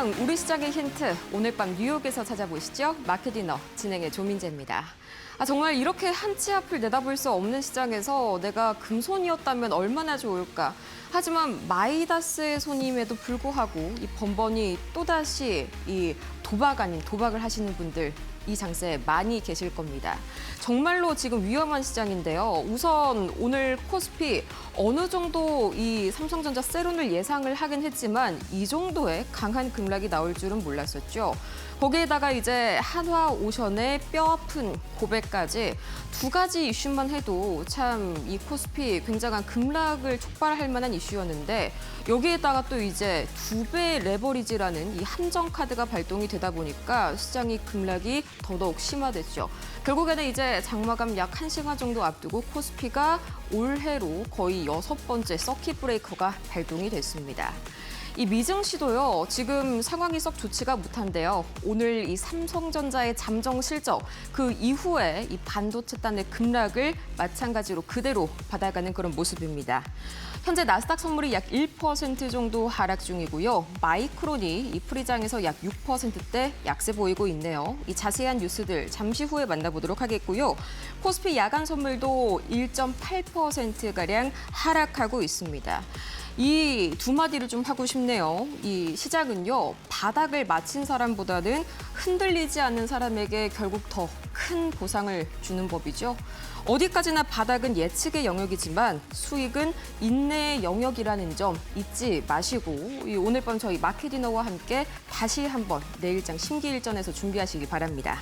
시장, 우리 시장의 힌트. 오늘 밤 뉴욕에서 찾아보시죠. 마켓디너 진행의 조민재입니다. 정말 이렇게 한 치 앞을 내다볼 수 없는 시장에서 내가 금손이었다면 얼마나 좋을까. 하지만 마이다스의 손임에도 불구하고 이 번번이 또다시 이 도박 아닌 도박을 하시는 분들 이 장세에 많이 계실 겁니다. 정말로 지금 위험한 시장인데요. 우선 오늘 코스피 어느 정도 이 삼성전자 세론을 예상을 하긴 했지만 이 정도의 강한 급락이 나올 줄은 몰랐었죠. 거기에다가 이제 한화오션의 뼈아픈 고백까지 두 가지 이슈만 해도 참 이 코스피 굉장한 급락을 촉발할 만한 이슈였는데 여기에다가 또 이제 2배 레버리지라는 이 함정 카드가 발동이 되다 보니까 시장이 급락이 더더욱 심화됐죠. 결국에는 이제 장마감 약 1시간 정도 앞두고 코스피가 올해로 거의 6번째 서킷 브레이커가 발동이 됐습니다. 이 미증시도요, 지금 상황이 썩 좋지가 못한데요. 오늘 이 삼성전자의 잠정 실적, 그 이후에 이 반도체단의 급락을 마찬가지로 그대로 받아가는 그런 모습입니다. 현재 나스닥 선물이 약 1% 정도 하락 중이고요. 마이크론이 이 프리장에서 약 6%대 약세 보이고 있네요. 이 자세한 뉴스들 잠시 후에 만나보도록 하겠고요. 코스피 야간 선물도 1.8%가량 하락하고 있습니다. 이 두 마디를 좀 하고 싶네요. 이 시장은요, 바닥을 맞힌 사람보다는 흔들리지 않는 사람에게 결국 더 큰 보상을 주는 법이죠. 어디까지나 바닥은 예측의 영역이지만 수익은 인내의 영역이라는 점 잊지 마시고 오늘 밤 저희 마켓디너와 함께 다시 한번 내일장 심기일전에서 준비하시기 바랍니다.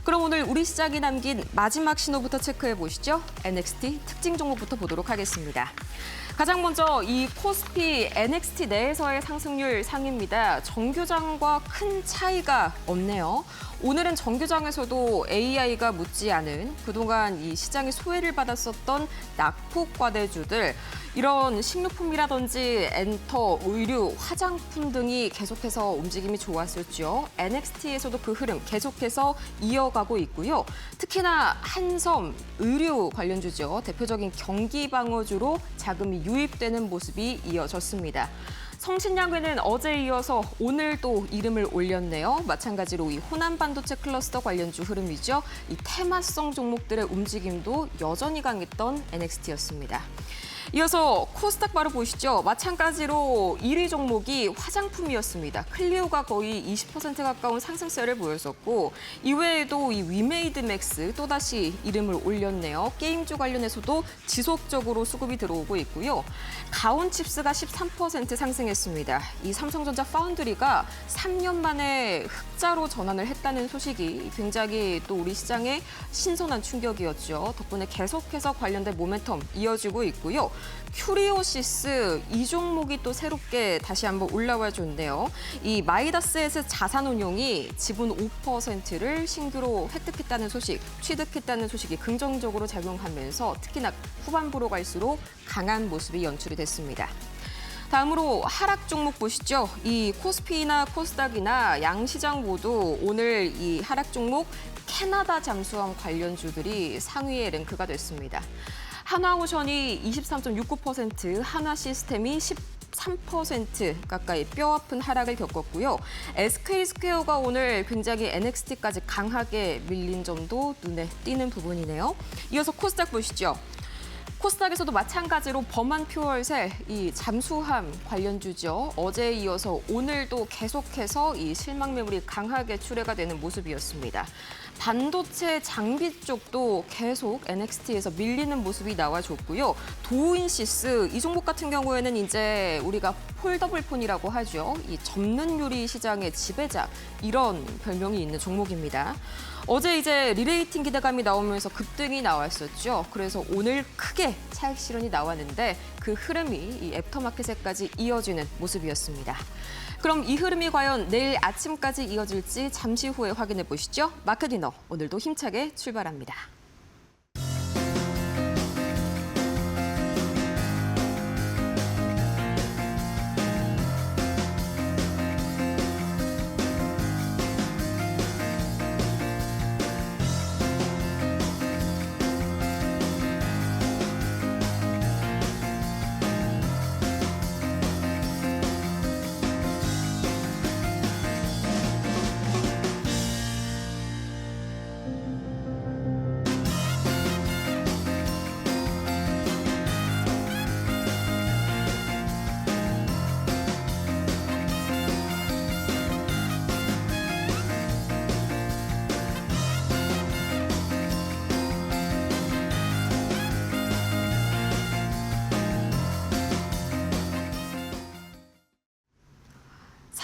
그럼 오늘 우리 시장이 남긴 마지막 신호부터 체크해 보시죠. NXT 특징 종목부터 보도록 하겠습니다. 가장 먼저 이 코스피 NXT 내에서의 상승률 상입니다. 정규장과 큰 차이가 없네요. 오늘은 정규장에서도 AI가 묻지 않은 그동안 이 시장의 소외를 받았었던 낙폭 과대주들, 이런 식료품이라든지 엔터, 의류, 화장품 등이 계속해서 움직임이 좋았었죠. NXT에서도 그 흐름 계속해서 이어가고 있고요. 특히나 한섬, 의류 관련주죠. 대표적인 경기방어주로 자금이 유입되는 모습이 이어졌습니다. 성신양회는 어제에 이어서 오늘 또 이름을 올렸네요. 마찬가지로 이 호남 반도체 클러스터 관련주 흐름이죠. 이 테마성 종목들의 움직임도 여전히 강했던 NXT였습니다. 이어서 코스닥 바로 보시죠. 마찬가지로 1위 종목이 화장품이었습니다. 클리오가 거의 20% 가까운 상승세를 보였었고 이외에도 이 위메이드맥스 또다시 이름을 올렸네요. 게임주 관련해서도 지속적으로 수급이 들어오고 있고요. 가온칩스가 13% 상승했습니다. 이 삼성전자 파운드리가 3년 만에 흑자로 전환을 했다는 소식이 굉장히 또 우리 시장에 신선한 충격이었죠. 덕분에 계속해서 관련된 모멘텀 이어지고 있고요. 큐리오시스 이 종목이 또 새롭게 다시 한번 올라와 줬네요. 이 마이다스에서 자산운용이 지분 5%를 신규로 획득했다는 소식, 취득했다는 소식이 긍정적으로 작용하면서 특히나 후반부로 갈수록 강한 모습이 연출이 됐습니다. 다음으로 하락 종목 보시죠. 이 코스피나 코스닥이나 양시장 모두 오늘 이 하락 종목 캐나다 잠수함 관련주들이 상위에 랭크가 됐습니다. 한화오션이 23.69%, 한화시스템이 13% 가까이 뼈아픈 하락을 겪었고요. SK스퀘어가 오늘 굉장히 NXT까지 강하게 밀린 점도 눈에 띄는 부분이네요. 이어서 코스닥 보시죠. 코스닥에서도 마찬가지로 범한 퓨얼셀, 이 잠수함 관련주죠. 어제에 이어서 오늘도 계속해서 이 실망 매물이 강하게 출회가 되는 모습이었습니다. 반도체 장비 쪽도 계속 NXT에서 밀리는 모습이 나와줬고요. 도우인시스 이 종목 같은 경우에는 이제 우리가 폴더블 폰이라고 하죠. 이 접는 유리 시장의 지배자 이런 별명이 있는 종목입니다. 어제 이제 리레이팅 기대감이 나오면서 급등이 나왔었죠. 그래서 오늘 크게 차익 실현이 나왔는데 그 흐름이 이 애프터마켓에까지 이어지는 모습이었습니다. 그럼 이 흐름이 과연 내일 아침까지 이어질지 잠시 후에 확인해 보시죠. 마켓디너 오늘도 힘차게 출발합니다.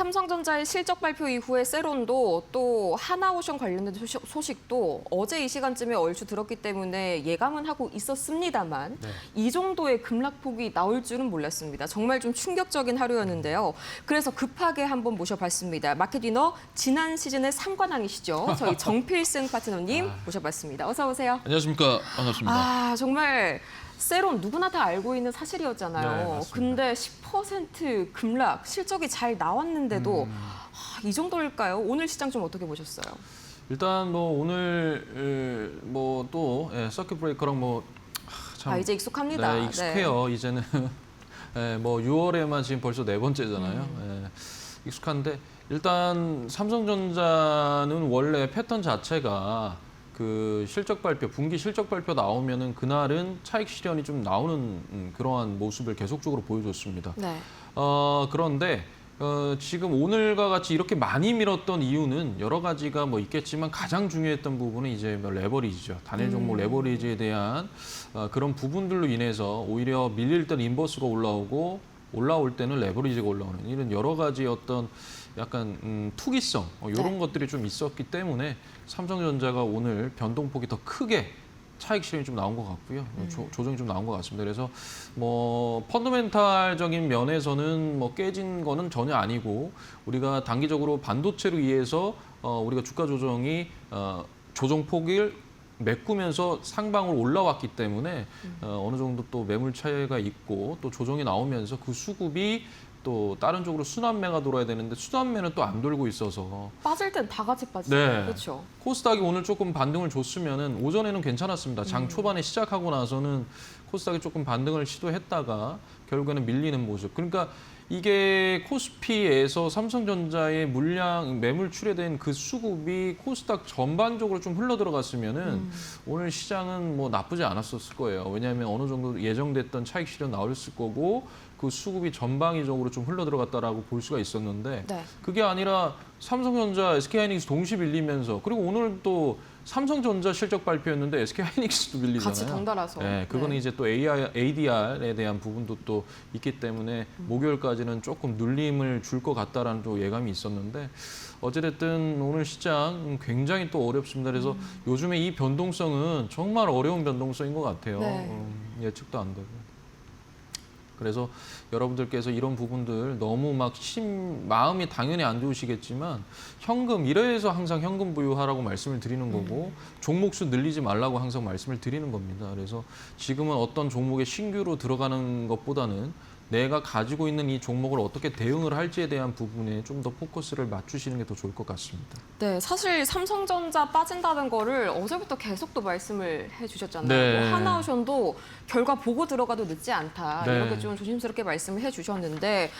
삼성전자의 실적 발표 이후에 세론도 또 하나오션 관련된 소식도 어제 이 시간쯤에 얼추 들었기 때문에 예감은 하고 있었습니다만 네. 이 정도의 급락폭이 나올 줄은 몰랐습니다. 정말 좀 충격적인 하루였는데요. 그래서 급하게 한번 모셔봤습니다. 마켓위너 지난 시즌의 3관왕이시죠. 저희 정필승 파트너님 모셔봤습니다. 어서 오세요. 안녕하십니까. 반갑습니다. 정말 세론 누구나 다 알고 있는 사실이었잖아요. 네, 맞습니다. 근데 10% 급락, 실적이 잘 나왔는데도 이 정도일까요? 오늘 시장 좀 어떻게 보셨어요? 일단 뭐 오늘 뭐 또 서킷 브레이커랑 참 이제 익숙합니다. 네, 익숙해요. 이제는 뭐 6월에만 지금 벌써 4번째잖아요. 익숙한데 일단 삼성전자는 원래 패턴 자체가 그 실적 발표, 분기 실적 발표 나오면은 그날은 차익 실현이 좀 나오는 그러한 모습을 계속적으로 보여줬습니다. 네. 그런데 지금 오늘과 같이 이렇게 많이 밀었던 이유는 여러 가지가 뭐 있겠지만 가장 중요했던 부분은 이제 뭐 레버리지죠. 단일 종목 레버리지에 대한 그런 부분들로 인해서 오히려 밀릴 때는 인버스가 올라오고 올라올 때는 레버리지가 올라오는 이런 여러 가지 어떤 약간 투기성 이런 네. 것들이 좀 있었기 때문에 삼성전자가 오늘 변동폭이 더 크게 차익 실현이 좀 나온 것 같고요. 조정이 좀 나온 것 같습니다. 그래서 뭐 펀더멘탈적인 면에서는 뭐 깨진 거는 전혀 아니고 우리가 단기적으로 반도체로 인해서 우리가 주가 조정이 조정폭을 메꾸면서 상방으로 올라왔기 때문에 어느 정도 또 매물 차이가 있고 또 조정이 나오면서 그 수급이 또 다른 쪽으로 순환매가 돌아야 되는데 순환매는 또 안 돌고 있어서 빠질 땐 다 같이 빠지죠. 네. 그렇죠. 코스닥이 오늘 조금 반등을 줬으면은 오전에는 괜찮았습니다. 장 초반에 시작하고 나서는 코스닥이 조금 반등을 시도했다가 결국에는 밀리는 모습. 그러니까 이게 코스피에서 삼성전자의 물량 매물 출회된 그 수급이 코스닥 전반적으로 좀 흘러 들어갔으면은 오늘 시장은 뭐 나쁘지 않았었을 거예요. 왜냐하면 어느 정도 예정됐던 차익 실현 나왔을 거고 그 수급이 전방위적으로 좀 흘러 들어갔다라고 볼 수가 있었는데 네. 그게 아니라 삼성전자, SK하이닉스 동시 밀리면서 그리고 오늘 또 삼성전자 실적 발표였는데 SK하이닉스도 밀리잖아요. 같이 덩달아서. 네, 그거는 네. 이제 또 ADR에 대한 부분도 또 있기 때문에 목요일까지는 조금 눌림을 줄 것 같다라는 또 예감이 있었는데 어찌됐든 오늘 시장 굉장히 또 어렵습니다. 그래서 요즘에 이 변동성은 정말 어려운 변동성인 것 같아요. 네. 예측도 안 되고. 그래서 여러분들께서 이런 부분들 너무 막 마음이 당연히 안 좋으시겠지만 현금 이래서 항상 현금 부유하라고 말씀을 드리는 거고 종목수 늘리지 말라고 항상 말씀을 드리는 겁니다. 그래서 지금은 어떤 종목에 신규로 들어가는 것보다는 내가 가지고 있는 이 종목을 어떻게 대응을 할지에 대한 부분에 좀 더 포커스를 맞추시는 게 더 좋을 것 같습니다. 네, 사실 삼성전자 빠진다는 거를 어제부터 계속 또 말씀을 해주셨잖아요. 네. 뭐 하나오션도 결과 보고 들어가도 늦지 않다. 네. 이렇게 좀 조심스럽게 말씀을 해주셨는데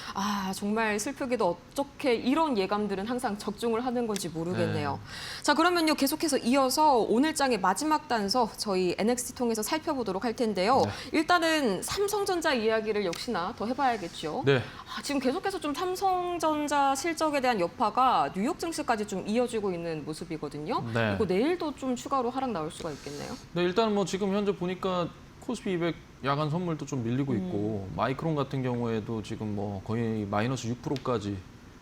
정말 슬프게도 어떻게 이런 예감들은 항상 적중을 하는 건지 모르겠네요. 네. 자, 그러면요 계속해서 이어서 오늘 장의 마지막 단서 저희 NXT 통해서 살펴보도록 할 텐데요. 네. 일단은 삼성전자 이야기를 역시나 더 해봐야겠죠. 네. 지금 계속해서 좀 삼성전자 실적에 대한 여파가 뉴욕 증시까지 좀 이어지고 있는 모습이거든요. 네. 이거 내일도 좀 추가로 하락 나올 수가 있겠네요. 네, 일단 뭐 지금 현재 보니까 코스피 200 야간 선물도 좀 밀리고 있고 마이크론 같은 경우에도 지금 뭐 거의 마이너스 6%까지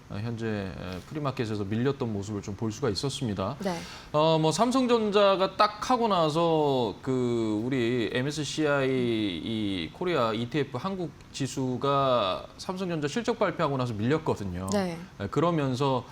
현재 프리마켓에서 밀렸던 모습을 좀 볼 수가 있었습니다. 네. 뭐 삼성전자가 딱 하고 나서 그 우리 MSCI 이 코리아 ETF 한국 지수가 삼성전자 실적 발표하고 나서 밀렸거든요. 네. 그러면서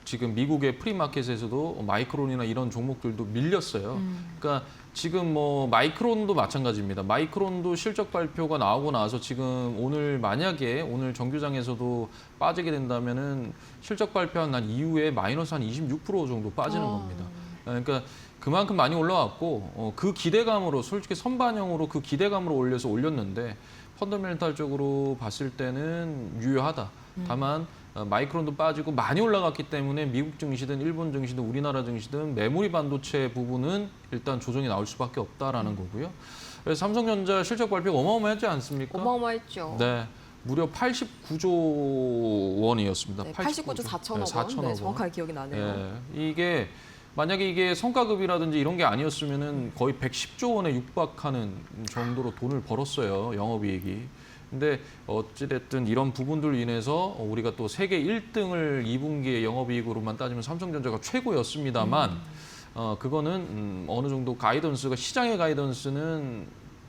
지금 미국의 프리마켓에서도 마이크론이나 이런 종목들도 밀렸어요. 그러니까 지금 뭐 마이크론도 마찬가지입니다. 마이크론도 실적 발표가 나오고 나서 지금 오늘 만약에 오늘 정규장에서도 빠지게 된다면은 실적 발표한 난 이후에 마이너스 한 26% 정도 빠지는 겁니다. 그러니까 그만큼 많이 올라왔고 그 기대감으로 솔직히 선반영으로 그 기대감으로 올렸는데 펀더멘탈적으로 봤을 때는 유효하다. 다만 마이크론도 빠지고 많이 올라갔기 때문에 미국 증시든 일본 증시든 우리나라 증시든 메모리 반도체 부분은 일단 조정이 나올 수밖에 없다라는 거고요. 그래서 삼성전자 실적 발표가 어마어마하지 않습니까? 어마어마했죠. 네. 무려 89조 원이었습니다. 네, 89조 4천억 원. 네, 정확하게 기억이 나네요. 이게 만약에 이게 성과급이라든지 이런 게 아니었으면은 거의 110조 원에 육박하는 정도로 돈을 벌었어요. 영업이익이. 근데 어찌됐든 이런 부분들 인해서 우리가 또 세계 1등을 2분기에 영업이익으로만 따지면 삼성전자가 최고였습니다만 그거는 어느 정도 가이던스가 시장의 가이던스는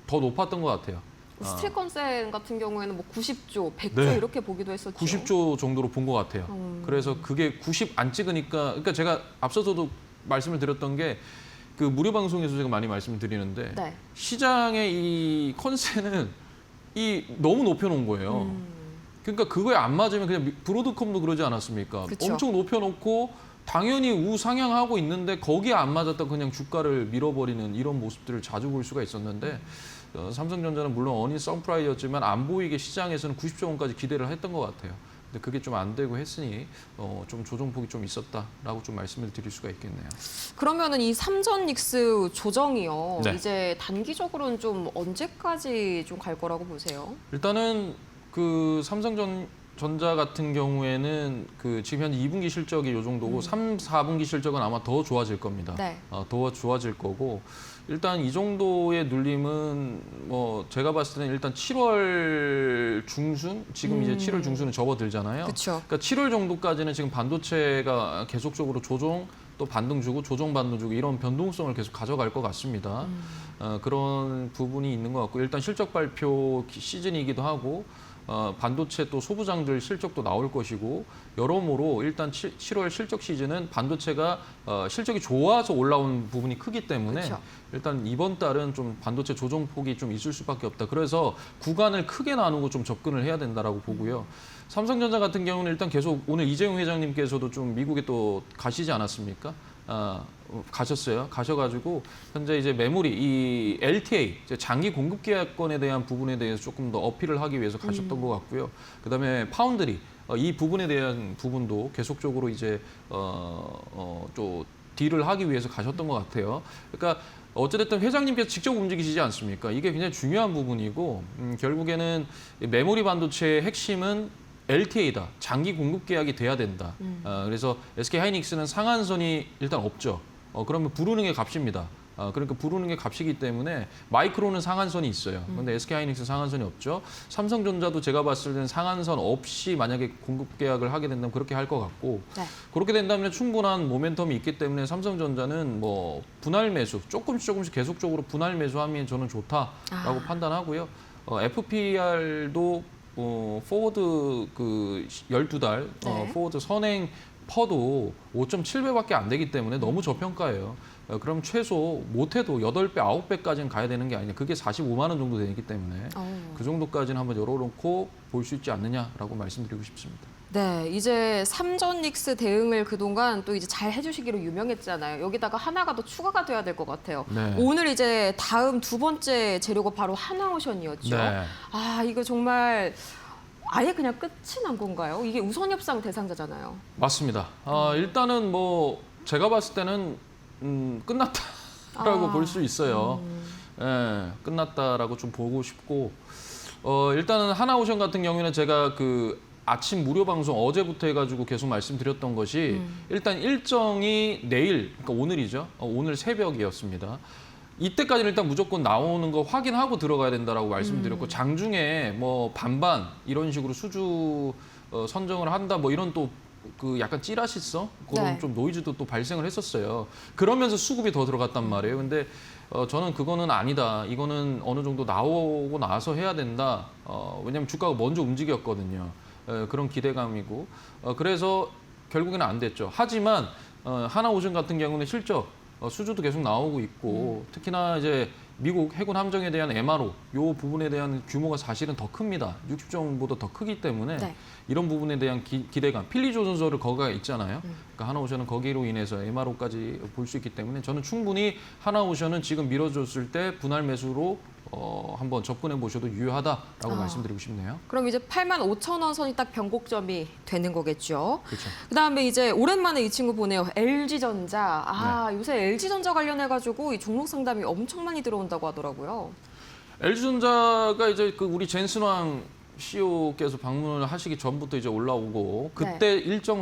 더 높았던 것 같아요. 스틸컨센 같은 경우에는 뭐 90조, 100조 네. 이렇게 보기도 했었죠. 90조 정도로 본 것 같아요. 그래서 그게 90 안 찍으니까, 그러니까 제가 앞서서도 말씀을 드렸던 게 그 무료 방송에서 제가 많이 말씀을 드리는데 네. 시장의 이 컨센은 너무 높여놓은 거예요. 그러니까 그거에 안 맞으면 그냥 브로드컴도 그러지 않았습니까? 그쵸. 엄청 높여놓고 당연히 우상향하고 있는데 거기에 안 맞았다 그냥 주가를 밀어버리는 이런 모습들을 자주 볼 수가 있었는데 삼성전자는 물론 어닝 서프라이즈였지만 안 보이게 시장에서는 90조 원까지 기대를 했던 것 같아요. 근데 그게 좀 안 되고 했으니 좀 조정폭이 좀 있었다라고 좀 말씀을 드릴 수가 있겠네요. 그러면은 이 삼전닉스 조정이요. 네. 이제 단기적으로는 좀 언제까지 좀 갈 거라고 보세요? 일단은 그 삼성전자 같은 경우에는 그 지금 현재 2분기 실적이 요 정도고 3, 4분기 실적은 아마 더 좋아질 겁니다. 네. 더 좋아질 거고 일단 이 정도의 눌림은 뭐 제가 봤을 때는 일단 7월 중순 지금 이제 7월 중순은 접어들잖아요. 그렇죠. 그러니까 7월 정도까지는 지금 반도체가 계속적으로 조정 또 반등 주고 조정 반등 주고 이런 변동성을 계속 가져갈 것 같습니다. 그런 부분이 있는 것 같고 일단 실적 발표 시즌이기도 하고 반도체 또 소부장들 실적도 나올 것이고 여러모로 일단 7월 실적 시즌은 반도체가 실적이 좋아서 올라온 부분이 크기 때문에 그쵸. 일단 이번 달은 좀 반도체 조정폭이 좀 있을 수밖에 없다. 그래서 구간을 크게 나누고 좀 접근을 해야 된다라고 보고요. 삼성전자 같은 경우는 일단 계속 오늘 이재용 회장님께서도 좀 미국에 또 가시지 않았습니까? 가셨어요. 가셔가지고 현재 이제 메모리 이 LTA 이제 장기 공급 계약권에 대한 부분에 대해서 조금 더 어필을 하기 위해서 가셨던 것 같고요. 그다음에 파운드리 이 부분에 대한 부분도 계속적으로 이제 또 딜을 하기 위해서 가셨던 것 같아요. 그러니까 어찌됐든 회장님께서 직접 움직이시지 않습니까? 이게 굉장히 중요한 부분이고 결국에는 메모리 반도체의 핵심은 LTA다. 장기 공급 계약이 돼야 된다. 그래서 SK하이닉스는 상한선이 일단 없죠. 그러면 부르는 게 값입니다. 그러니까 부르는 게 값이기 때문에 마이크론은 상한선이 있어요. 그런데 SK하이닉스 상한선이 없죠. 삼성전자도 제가 봤을 때는 상한선 없이 만약에 공급 계약을 하게 된다면 그렇게 할 것 같고 네. 그렇게 된다면 충분한 모멘텀이 있기 때문에 삼성전자는 뭐 분할 매수 조금씩 계속적으로 분할 매수하면 저는 좋다라고 판단하고요. FPR도 포워드 그 12달 네. 포워드 선행 퍼도 5.7배밖에 안 되기 때문에 너무 저평가예요. 그럼 최소 못해도 8배, 9배까지는 가야 되는 게 아니냐. 그게 45만 원 정도 되기 때문에 그 정도까지는 한번 열어놓고 볼 수 있지 않느냐라고 말씀드리고 싶습니다. 네, 이제 삼전닉스 대응을 그동안 또 이제 잘 해주시기로 유명했잖아요. 여기다가 하나가 더 추가가 돼야 될 것 같아요. 네. 오늘 이제 다음 두 번째 재료가 바로 하나오션이었죠. 네. 아, 이거 정말 아예 그냥 끝이 난 건가요? 이게 우선협상 대상자잖아요. 맞습니다. 일단은 뭐 제가 봤을 때는 끝났다라고 볼 수 있어요. 예, 끝났다라고 좀 보고 싶고 일단은 하나오션 같은 경우에는 제가 그 아침 무료 방송 어제부터 해가지고 계속 말씀드렸던 것이 일단 일정이 내일, 그러니까 오늘이죠. 오늘 새벽이었습니다. 이때까지는 일단 무조건 나오는 거 확인하고 들어가야 된다라고 말씀드렸고 장중에 뭐 반반 이런 식으로 수주 선정을 한다 뭐 이런 또 그 약간 찌라시성 그런 네. 좀 노이즈도 또 발생을 했었어요. 그러면서 수급이 더 들어갔단 말이에요. 근데 저는 그거는 아니다. 이거는 어느 정도 나오고 나서 해야 된다. 왜냐하면 주가가 먼저 움직였거든요. 그런 기대감이고 그래서 결국에는 안 됐죠. 하지만 하나오션 같은 경우는 실적 수주도 계속 나오고 있고 특히나 이제 미국 해군 함정에 대한 MRO 요 부분에 대한 규모가 사실은 더 큽니다. 60정보다 더 크기 때문에 네. 이런 부분에 대한 기대감. 필리조선소를 거기가 있잖아요. 그러니까 하나오션은 거기로 인해서 MRO까지 볼 수 있기 때문에 저는 충분히 하나오션은 지금 밀어줬을 때 분할 매수로 한번 접근해 보셔도 유효하다라고 말씀드리고 싶네요. 그럼 이제 85,000원 선이 딱 변곡점이 되는 거겠죠. 그렇죠. 그다음에 이제 오랜만에 이 친구 보네요. LG전자. 요새 LG전자 관련해가지고 이 종목 상담이 엄청 많이 들어온다고 하더라고요. LG전자가 이제 그 우리 젠슨왕 CEO께서 방문을 하시기 전부터 이제 올라오고 그때 일정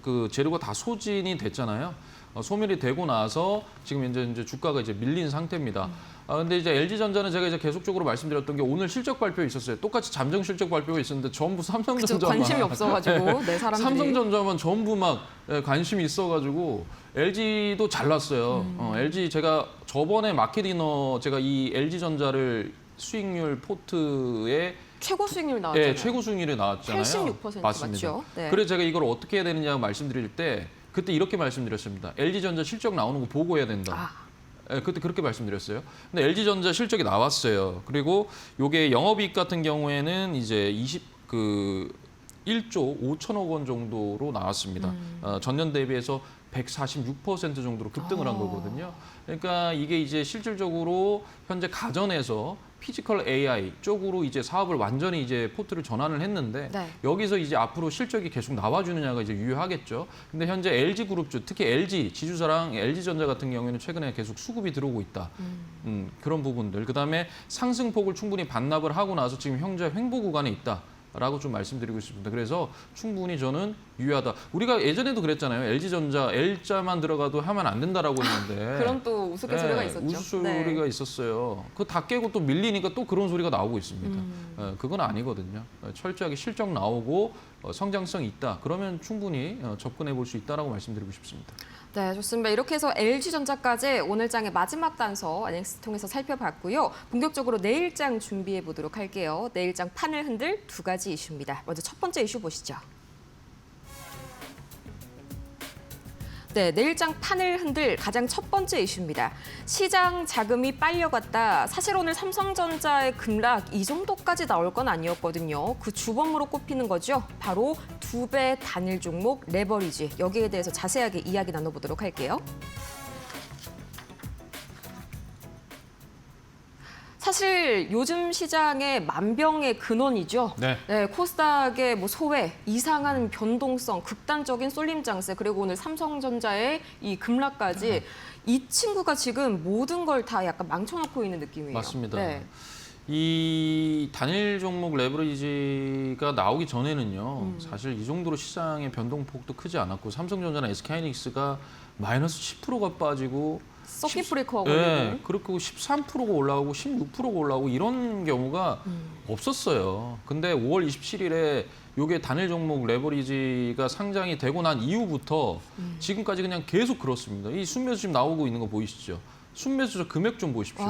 그 재료가 다 소진이 됐잖아요. 소멸이 되고 나서 지금 이제 주가가 이제 밀린 상태입니다. 근데 이제 LG전자는 제가 이제 계속적으로 말씀드렸던 게 오늘 실적 발표 있었어요. 똑같이 잠정 실적 발표가 있었는데 전부 그쵸, 삼성전자만 관심이 없어가지고 네, 사람들이. 삼성전자만 전부 막 관심이 있어가지고 LG도 잘났어요. LG 제가 저번에 마켓이너 제가 이 LG전자를 수익률 포트에 최고 수익률 나왔잖아요. 최고 수익률이 나왔잖아요. 86% 맞습니다. 맞죠? 네. 그래서 제가 이걸 어떻게 해야 되느냐 말씀드릴 때 그때 이렇게 말씀드렸습니다. LG전자 실적 나오는 거 보고해야 된다. 그때 그렇게 말씀드렸어요. 근데 LG전자 실적이 나왔어요. 그리고 요게 영업이익 같은 경우에는 이제 1조 5천억 원 정도로 나왔습니다. 전년 대비해서 146% 정도로 급등을 한 거거든요. 그러니까 이게 이제 실질적으로 현재 가전에서 피지컬 AI 쪽으로 이제 사업을 완전히 이제 포트를 전환을 했는데 네. 여기서 여기서 이제 앞으로 실적이 계속 나와주느냐가 이제 유효하겠죠. 근데 현재 LG 그룹주, 특히 LG 지주사랑 LG전자 같은 경우에는 최근에 계속 수급이 들어오고 있다. 그런 부분들. 그다음에 상승폭을 충분히 반납을 하고 나서 지금 현재 횡보 구간에 있다. 라고 좀 말씀드리고 싶습니다. 그래서 충분히 저는 유효하다. 우리가 예전에도 그랬잖아요. LG전자 L자만 들어가도 하면 안 된다라고 했는데 그런 또 우스갯소리가 있었죠. 우스소리가 네. 있었어요. 그거 다 깨고 또 밀리니까 또 그런 소리가 나오고 있습니다. 그건 아니거든요. 철저하게 실적 나오고 성장성이 있다. 그러면 충분히 접근해 볼 수 있다라고 말씀드리고 싶습니다. 네, 좋습니다. 이렇게 해서 LG전자까지 오늘 장의 마지막 단서 안엑스 통해서 살펴봤고요. 본격적으로 내일장 준비해 보도록 할게요. 내일장 판을 흔들 두 가지 이슈입니다. 먼저 첫 번째 이슈 보시죠. 네, 내일장 판을 흔들 가장 첫 번째 이슈입니다. 시장 자금이 빨려갔다. 사실 오늘 삼성전자의 급락 이 정도까지 나올 건 아니었거든요. 그 주범으로 꼽히는 거죠. 바로 2배 단일 종목 레버리지. 여기에 대해서 자세하게 이야기 나눠보도록 할게요. 사실 요즘 시장의 만병의 근원이죠. 네. 네, 코스닥의 뭐 소외, 이상한 변동성, 극단적인 쏠림 장세, 그리고 오늘 삼성전자의 이 급락까지 이 친구가 지금 모든 걸 다 약간 망쳐놓고 있는 느낌이에요. 맞습니다. 네. 이 단일 종목 레버리지가 나오기 전에는요. 사실 이 정도로 시장의 변동폭도 크지 않았고 삼성전자나 SK하이닉스가 마이너스 10%가 빠지고 서킷 브레이커가 네, 걸리고. 그리고 13%가 올라오고 16%가 올라오고 이런 경우가 없었어요. 근데 5월 27일에 요게 단일 종목 레버리지가 상장이 되고 난 이후부터 지금까지 그냥 계속 그렇습니다. 이 순매수 지금 나오고 있는 거 보이시죠? 순매수 금액 좀 보십시오.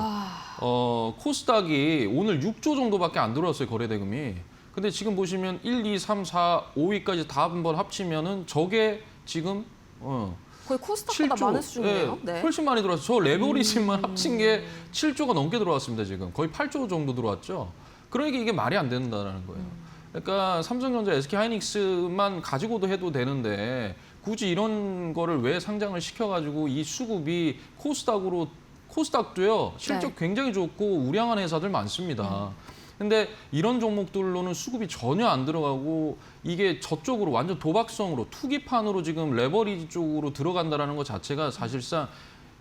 코스닥이 오늘 6조 정도밖에 안 들어왔어요, 거래 대금이. 근데 지금 보시면 1, 2, 3, 4, 5위까지 다 한번 합치면은 저게 지금 거의 코스닥보다 많은 수준이에요. 네. 훨씬 많이 들어왔어요. 저 레버리지만 합친 게 7조가 넘게 들어왔습니다, 지금. 거의 8조 정도 들어왔죠. 그러니까 이게 말이 안 된다는 거예요. 그러니까 삼성전자, SK하이닉스만 가지고도 해도 되는데 굳이 이런 거를 왜 상장을 시켜가지고 이 수급이 코스닥도요, 실적 네. 굉장히 좋고 우량한 회사들 많습니다. 근데 이런 종목들로는 수급이 전혀 안 들어가고 이게 저쪽으로 완전 도박성으로 투기판으로 지금 레버리지 쪽으로 들어간다라는 것 자체가 사실상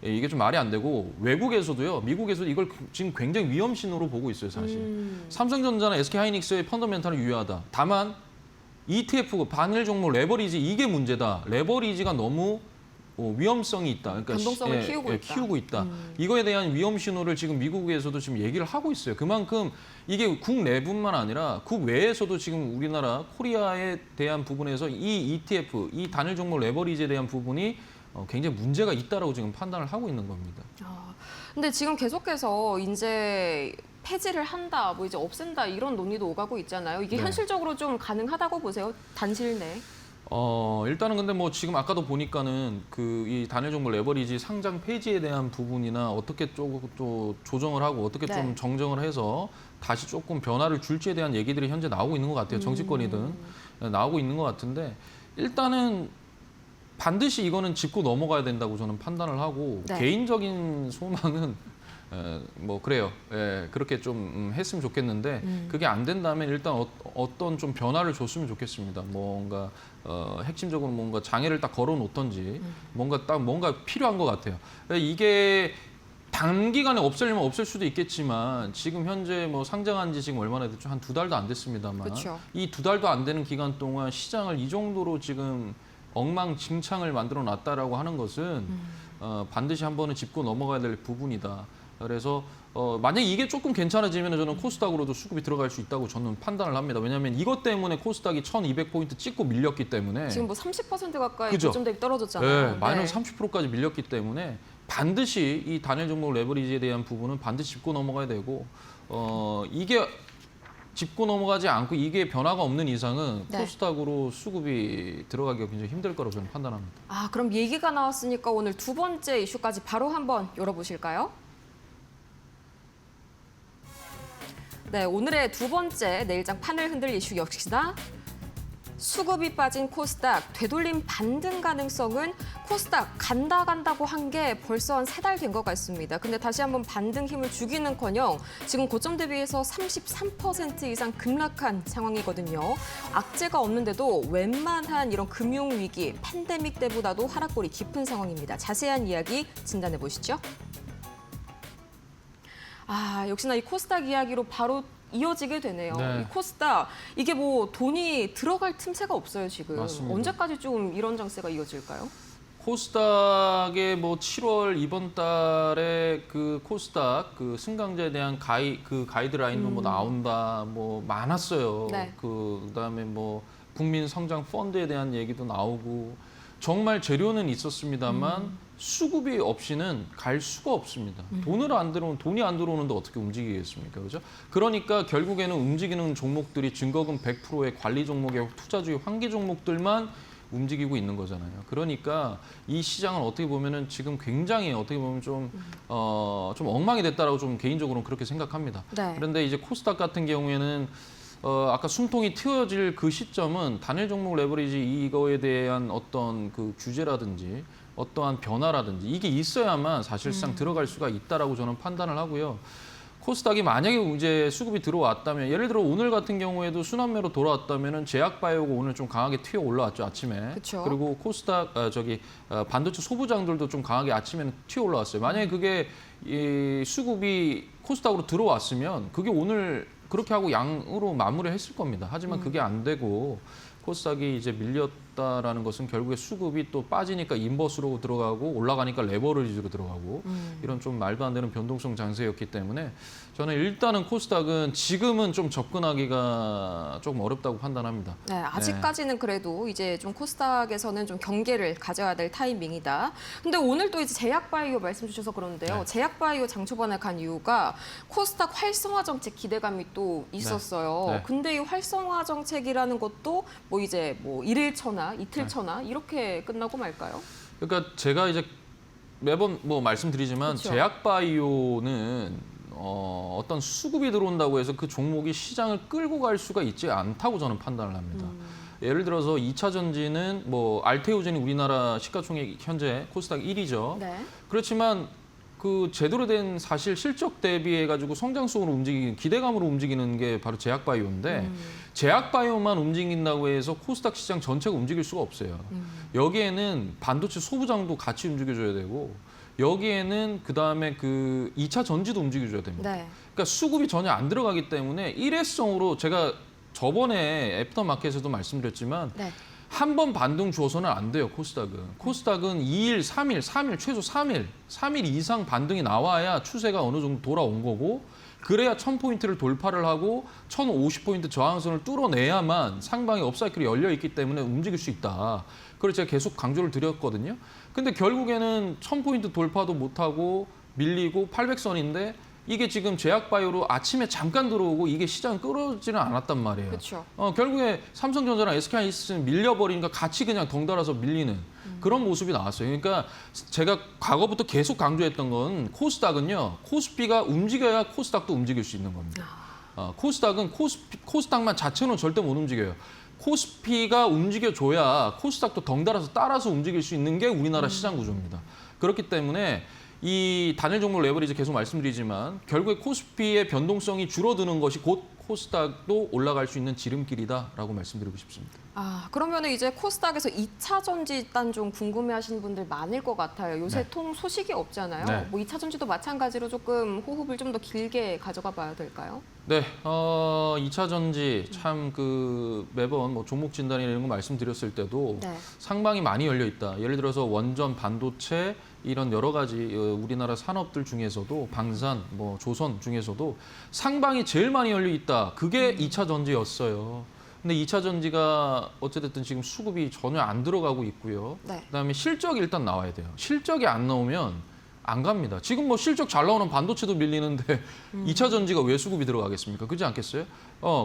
이게 좀 말이 안 되고 외국에서도요, 미국에서도 이걸 지금 굉장히 위험신호로 보고 있어요, 사실. 삼성전자나 SK하이닉스의 펀더멘탈은 유효하다. 다만 ETF 반일 종목 레버리지 이게 문제다. 레버리지가 너무 위험성이 있다. 그러니까 변동성을 키우고 있다. 키우고 있다. 이거에 대한 위험 신호를 지금 미국에서도 지금 얘기를 하고 있어요. 그만큼 이게 국내뿐만 아니라 국외에서도 지금 우리나라 코리아에 대한 부분에서 이 ETF, 이 단일 종목 레버리지에 대한 부분이 굉장히 문제가 있다라고 지금 판단을 하고 있는 겁니다. 근데 지금 계속해서 이제 폐지를 한다, 뭐 이제 없앤다 이런 논의도 오가고 있잖아요. 이게 네. 현실적으로 좀 가능하다고 보세요? 단실 내. 일단은 근데 뭐 지금 아까도 보니까는 이 단일 종목 레버리지 상장 폐지에 대한 부분이나 어떻게 또 조정을 하고 어떻게 네. 좀 정정을 해서 다시 조금 변화를 줄지에 대한 얘기들이 현재 나오고 있는 것 같아요. 정치권이든 나오고 있는 것 같은데 일단은 반드시 이거는 짚고 넘어가야 된다고 저는 판단을 하고 네. 개인적인 소망은 뭐 그래요. 그렇게 좀 했으면 좋겠는데 그게 안 된다면 일단 어떤 좀 변화를 줬으면 좋겠습니다. 뭔가 핵심적으로 뭔가 장애를 딱 걸어 놓던지 뭔가 필요한 것 같아요. 이게 단기간에 없애려면 없앨 수도 있겠지만 지금 현재 뭐 상장한 지 지금 얼마나 됐죠? 한 2달도 안 됐습니다만 그쵸. 이 2달도 안 되는 기간 동안 시장을 이 정도로 지금 엉망진창을 만들어 놨다라고 하는 것은 반드시 한 번은 짚고 넘어가야 될 부분이다. 그래서 만약에 이게 조금 괜찮아지면 저는 코스닥으로도 수급이 들어갈 수 있다고 저는 판단을 합니다. 왜냐하면 이것 때문에 코스닥이 1200포인트 찍고 밀렸기 때문에 지금 뭐 30% 가까이 그죠? 고점 대비 떨어졌잖아요. 네, 마이너스 30%까지 밀렸기 때문에 반드시 이 단일 종목 레버리지에 대한 부분은 반드시 짚고 넘어가야 되고 이게 짚고 넘어가지 않고 이게 변화가 없는 이상은 네. 코스닥으로 수급이 들어가기가 굉장히 힘들 거라고 저는 판단합니다. 아, 그럼 얘기가 나왔으니까 오늘 두 번째 이슈까지 바로 한번 열어보실까요? 네, 오늘의 두 번째 내일장 판을 흔들 이슈 역시나 수급이 빠진 코스닥 되돌림 반등 가능성은 코스닥 간다고 한 게 벌써 한 3달 된 것 같습니다. 근데 다시 한번 반등 힘을 주기는커녕 지금 고점 대비해서 33% 이상 급락한 상황이거든요. 악재가 없는데도 웬만한 이런 금융위기, 팬데믹 때보다도 하락골이 깊은 상황입니다. 자세한 이야기 진단해 보시죠. 아, 역시나 이 코스닥 이야기로 바로 이어지게 되네요. 네. 이 코스닥 이게 뭐 돈이 들어갈 틈새가 없어요 지금. 맞습니다. 언제까지 좀 이런 장세가 이어질까요? 코스닥의 뭐 7월 이번 달에 그 코스닥 그 승강제에 대한 가이드라인도 뭐 나온다 뭐 많았어요. 네. 그다음에 뭐 국민 성장 펀드에 대한 얘기도 나오고 정말 재료는 있었습니다만 수급이 없이는 갈 수가 없습니다. 돈이 안 들어오는데 어떻게 움직이겠습니까? 그죠? 그러니까 결국에는 움직이는 종목들이 증거금 100%의 관리 종목의 투자주의 환기 종목들만 움직이고 있는 거잖아요. 그러니까 이 시장은 어떻게 보면은 지금 굉장히 어떻게 보면 좀 엉망이 됐다라고 좀 개인적으로는 그렇게 생각합니다. 네. 그런데 이제 코스닥 같은 경우에는 아까 숨통이 트여질 그 시점은 단일 종목 레버리지 이거에 대한 어떤 그 규제라든지 어떠한 변화라든지 이게 있어야만 사실상 들어갈 수가 있다라고 저는 판단을 하고요. 코스닥이 만약에 이제 수급이 들어왔다면 예를 들어 오늘 같은 경우에도 순환매로 돌아왔다면은 제약바이오가 오늘 좀 강하게 튀어 올라왔죠 아침에. 그쵸. 그리고 코스닥 반도체 소부장들도 좀 강하게 아침에는 튀어 올라왔어요. 만약에 그게 이 수급이 코스닥으로 들어왔으면 그게 오늘 그렇게 하고 양으로 마무리했을 겁니다. 하지만 그게 안 되고 코스닥이 이제 밀렸다라는 것은 결국에 수급이 또 빠지니까 인버스로 들어가고 올라가니까 레버리지로 들어가고 이런 좀 말도 안 되는 변동성 장세였기 때문에 저는 일단은 코스닥은 지금은 좀 접근하기가 조금 어렵다고 판단합니다. 네, 아직까지는 그래도 이제 좀 코스닥에서는 좀 경계를 가져야 될 타이밍이다. 근데 오늘 또 이제 제약바이오 말씀 주셔서 그런데요. 네. 제약바이오 장초반에 간 이유가 코스닥 활성화 정책 기대감이 또 있었어요. 네. 근데 이 활성화 정책이라는 것도 뭐 이제 뭐 일일처나 이틀처나 이렇게 끝나고 말까요? 그러니까 제가 이제 매번 뭐 말씀드리지만 그쵸. 제약바이오는 어떤 수급이 들어온다고 해서 그 종목이 시장을 끌고 갈 수가 있지 않다고 저는 판단을 합니다. 예를 들어서 2차 전지는 뭐 알테오젠이 우리나라 시가총액 현재 코스닥 1위죠. 네. 그렇지만 그 제대로 된 사실 실적 대비해 가지고 성장성으로 움직이는 기대감으로 움직이는 게 바로 제약바이오인데 제약바이오만 움직인다고 해서 코스닥 시장 전체가 움직일 수가 없어요. 여기에는 반도체 소부장도 같이 움직여줘야 되고 여기에는 그다음에 그 2차 전지도 움직여줘야 됩니다. 네. 그러니까 수급이 전혀 안 들어가기 때문에 일회성으로 제가 저번에 애프터마켓에서도 말씀드렸지만 네. 한 번 반등 줘서는 안 돼요, 코스닥은. 코스닥은 2일, 3일, 최소 3일 이상 반등이 나와야 추세가 어느 정도 돌아온 거고 그래야 1000포인트를 돌파를 하고 1050포인트 저항선을 뚫어내야만 상방이 업사이클이 열려 있기 때문에 움직일 수 있다. 그걸 제가 계속 강조를 드렸거든요. 근데 결국에는 1000포인트 돌파도 못하고 밀리고 800선인데 이게 지금 제약바이오로 아침에 잠깐 들어오고 이게 시장 끌어지는 않았단 말이에요. 그렇죠. 결국에 삼성전자랑 SK하이닉스는 밀려버리니까 같이 그냥 덩달아서 밀리는 그런 모습이 나왔어요. 그러니까 제가 과거부터 계속 강조했던 건 코스닥은요. 코스피가 움직여야 코스닥도 움직일 수 있는 겁니다. 코스닥은 코스닥만 자체는 절대 못 움직여요. 코스피가 움직여줘야 코스닥도 덩달아서 따라서 움직일 수 있는 게 우리나라 시장 구조입니다. 그렇기 때문에 이 단일 종목 레버리지 계속 말씀드리지만 결국에 코스피의 변동성이 줄어드는 것이 곧 코스닥도 올라갈 수 있는 지름길이다라고 말씀드리고 싶습니다. 그러면 이제 코스닥에서 2차 전지 일단 좀 궁금해하시는 분들 많을 것 같아요. 요새 네. 통 소식이 없잖아요. 네. 뭐 2차 전지도 마찬가지로 조금 호흡을 좀 더 길게 가져가 봐야 될까요? 네, 2차 전지 참 매번 뭐 종목 진단이나 이런 거 말씀드렸을 때도 네. 상방이 많이 열려 있다. 예를 들어서 원전, 반도체 이런 여러 가지 우리나라 산업들 중에서도 방산, 뭐 조선 중에서도 상방이 제일 많이 열려 있다. 그게 2차 전지였어요. 근데 2차 전지가 어찌됐든 지금 수급이 전혀 안 들어가고 있고요. 네. 그다음에 실적이 일단 나와야 돼요. 실적이 안 나오면 안 갑니다. 지금 뭐 실적 잘 나오는 반도체도 밀리는데 2차 전지가 왜 수급이 들어가겠습니까? 그렇지 않겠어요?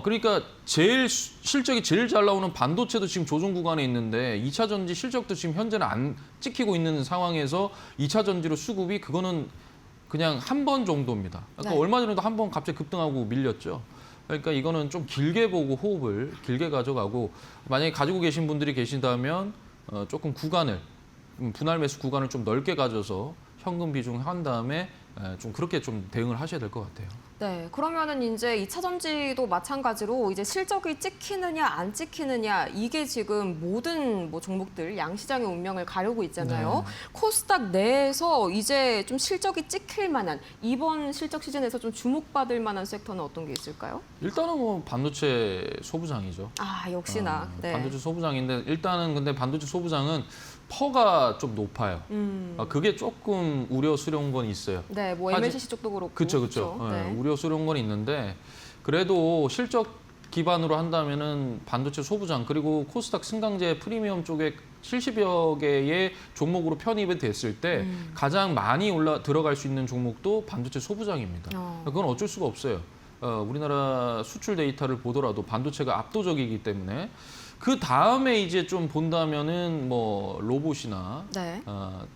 그러니까 실적이 제일 잘 나오는 반도체도 지금 조정 구간에 있는데 2차 전지 실적도 지금 현재는 안 찍히고 있는 상황에서 2차 전지로 수급이 그거는 그냥 한 번 정도입니다. 아까 네. 얼마 전에도 한 번 갑자기 급등하고 밀렸죠. 그러니까 이거는 좀 길게 보고 호흡을 길게 가져가고 만약에 가지고 계신 분들이 계신다면 조금 분할 매수 구간을 좀 넓게 가져서 현금 비중 한 다음에 좀 그렇게 좀 대응을 하셔야 될 것 같아요. 네, 그러면은 이제 2차 전지도 마찬가지로 이제 실적이 찍히느냐 안 찍히느냐 이게 지금 모든 뭐 종목들 양시장의 운명을 가르고 있잖아요. 네. 코스닥 내에서 이제 좀 실적이 찍힐 만한 이번 실적 시즌에서 좀 주목받을 만한 섹터는 어떤 게 있을까요? 일단은 뭐 반도체 소부장이죠. 역시나. 네. 반도체 소부장인데 일단은 근데 반도체 소부장은 퍼가 좀 높아요. 그게 조금 우려스러운 건 있어요. 네, 뭐 MLCC 쪽도 그렇고. 그렇죠. 네. 우려스러운 건 있는데 그래도 실적 기반으로 한다면은 반도체 소부장 그리고 코스닥 승강제 프리미엄 쪽에 70여 개의 종목으로 편입이 됐을 때 가장 많이 들어갈 수 있는 종목도 반도체 소부장입니다. 그건 어쩔 수가 없어요. 우리나라 수출 데이터를 보더라도 반도체가 압도적이기 때문에 그 다음에 이제 좀 본다면은 뭐 로봇이나 네.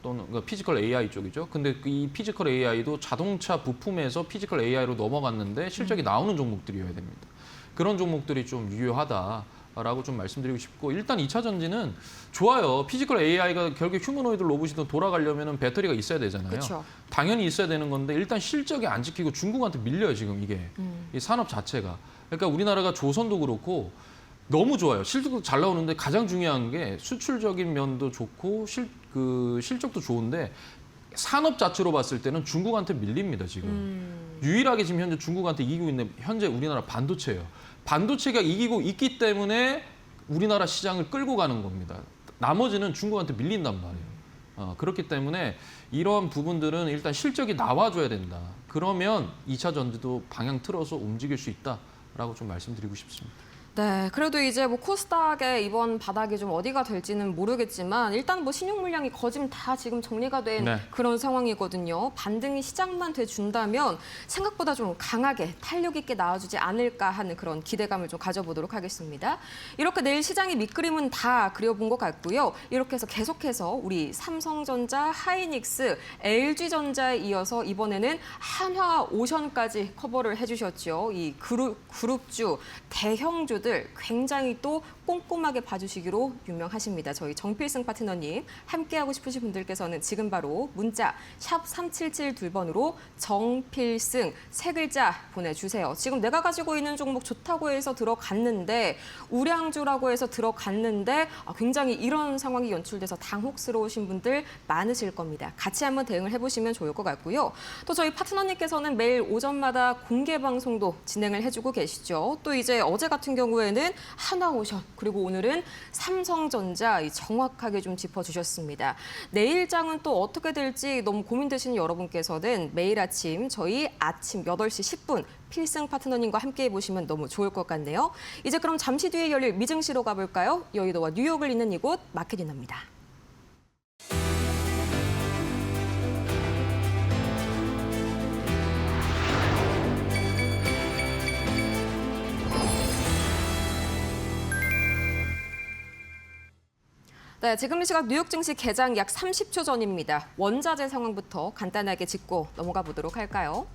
또는 피지컬 AI 쪽이죠. 근데 이 피지컬 AI도 자동차 부품에서 피지컬 AI로 넘어갔는데 실적이 나오는 종목들이어야 됩니다. 그런 종목들이 좀 유효하다라고 좀 말씀드리고 싶고 일단 2차 전지는 좋아요. 피지컬 AI가 결국 휴머노이드 로봇이 돌아가려면 배터리가 있어야 되잖아요. 그렇죠. 당연히 있어야 되는 건데 일단 실적이 안 지키고 중국한테 밀려요 지금 이게 이 산업 자체가. 그러니까 우리나라가 조선도 그렇고 너무 좋아요. 실적도 잘 나오는데 가장 중요한 게 수출적인 면도 좋고 실적도 좋은데 산업 자체로 봤을 때는 중국한테 밀립니다 지금. 유일하게 지금 현재 중국한테 이기고 있는 현재 우리나라 반도체예요. 반도체가 이기고 있기 때문에 우리나라 시장을 끌고 가는 겁니다. 나머지는 중국한테 밀린단 말이에요. 그렇기 때문에 이러한 부분들은 일단 실적이 나와줘야 된다. 그러면 2차 전지도 방향 틀어서 움직일 수 있다라고 좀 말씀드리고 싶습니다. 네, 그래도 이제 뭐 코스닥의 이번 바닥이 좀 어디가 될지는 모르겠지만 일단 뭐 신용 물량이 거진 다 지금 정리가 된 네. 그런 상황이거든요. 반등이 시작만 돼준다면 생각보다 좀 강하게 탄력 있게 나와주지 않을까 하는 그런 기대감을 좀 가져보도록 하겠습니다. 이렇게 내일 시장의 밑그림은 다 그려본 것 같고요. 이렇게 해서 계속해서 우리 삼성전자, 하이닉스, LG전자에 이어서 이번에는 한화오션까지 커버를 해주셨죠. 이 그룹주, 대형주 굉장히 또 꼼꼼하게 봐주시기로 유명하십니다. 저희 정필승 파트너님 함께하고 싶으신 분들께서는 지금 바로 문자 샵 3772번으로 정필승 세 글자 보내주세요. 지금 내가 가지고 있는 종목 좋다고 해서 들어갔는데 우량주라고 해서 들어갔는데 굉장히 이런 상황이 연출돼서 당혹스러우신 분들 많으실 겁니다. 같이 한번 대응을 해보시면 좋을 것 같고요. 또 저희 파트너님께서는 매일 오전마다 공개 방송도 진행을 해주고 계시죠. 또 이제 어제 같은 경우에는 한화오션 그리고 오늘은 삼성전자 정확하게 좀 짚어주셨습니다. 내일 장은 또 어떻게 될지 너무 고민되시는 여러분께서는 매일 아침 저희 아침 8시 10분 필승 파트너님과 함께 해보시면 너무 좋을 것 같네요. 이제 그럼 잠시 뒤에 열릴 미증시로 가볼까요? 여의도와 뉴욕을 잇는 이곳 마켓이너입니다. 네, 지금 이 시각 뉴욕 증시 개장 약 30초 전입니다. 원자재 상황부터 간단하게 짚고 넘어가 보도록 할까요?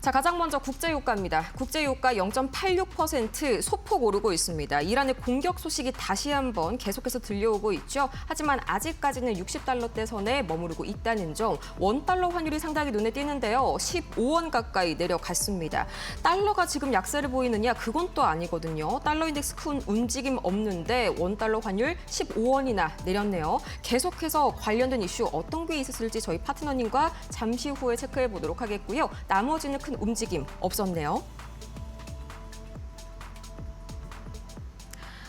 자, 가장 먼저 국제유가입니다. 국제유가 0.86% 소폭 오르고 있습니다. 이란의 공격 소식이 다시 한번 계속해서 들려오고 있죠. 하지만 아직까지는 60달러대 선에 머무르고 있다는 점, 원달러 환율이 상당히 눈에 띄는데요. 15원 가까이 내려갔습니다. 달러가 지금 약세를 보이느냐? 그건 또 아니거든요. 달러 인덱스 큰 움직임 없는데 원달러 환율 15원이나 내렸네요. 계속해서 관련된 이슈 어떤 게 있었을지 저희 파트너님과 잠시 후에 체크해 보도록 하겠고요. 나머지는 큰 움직임 없었네요.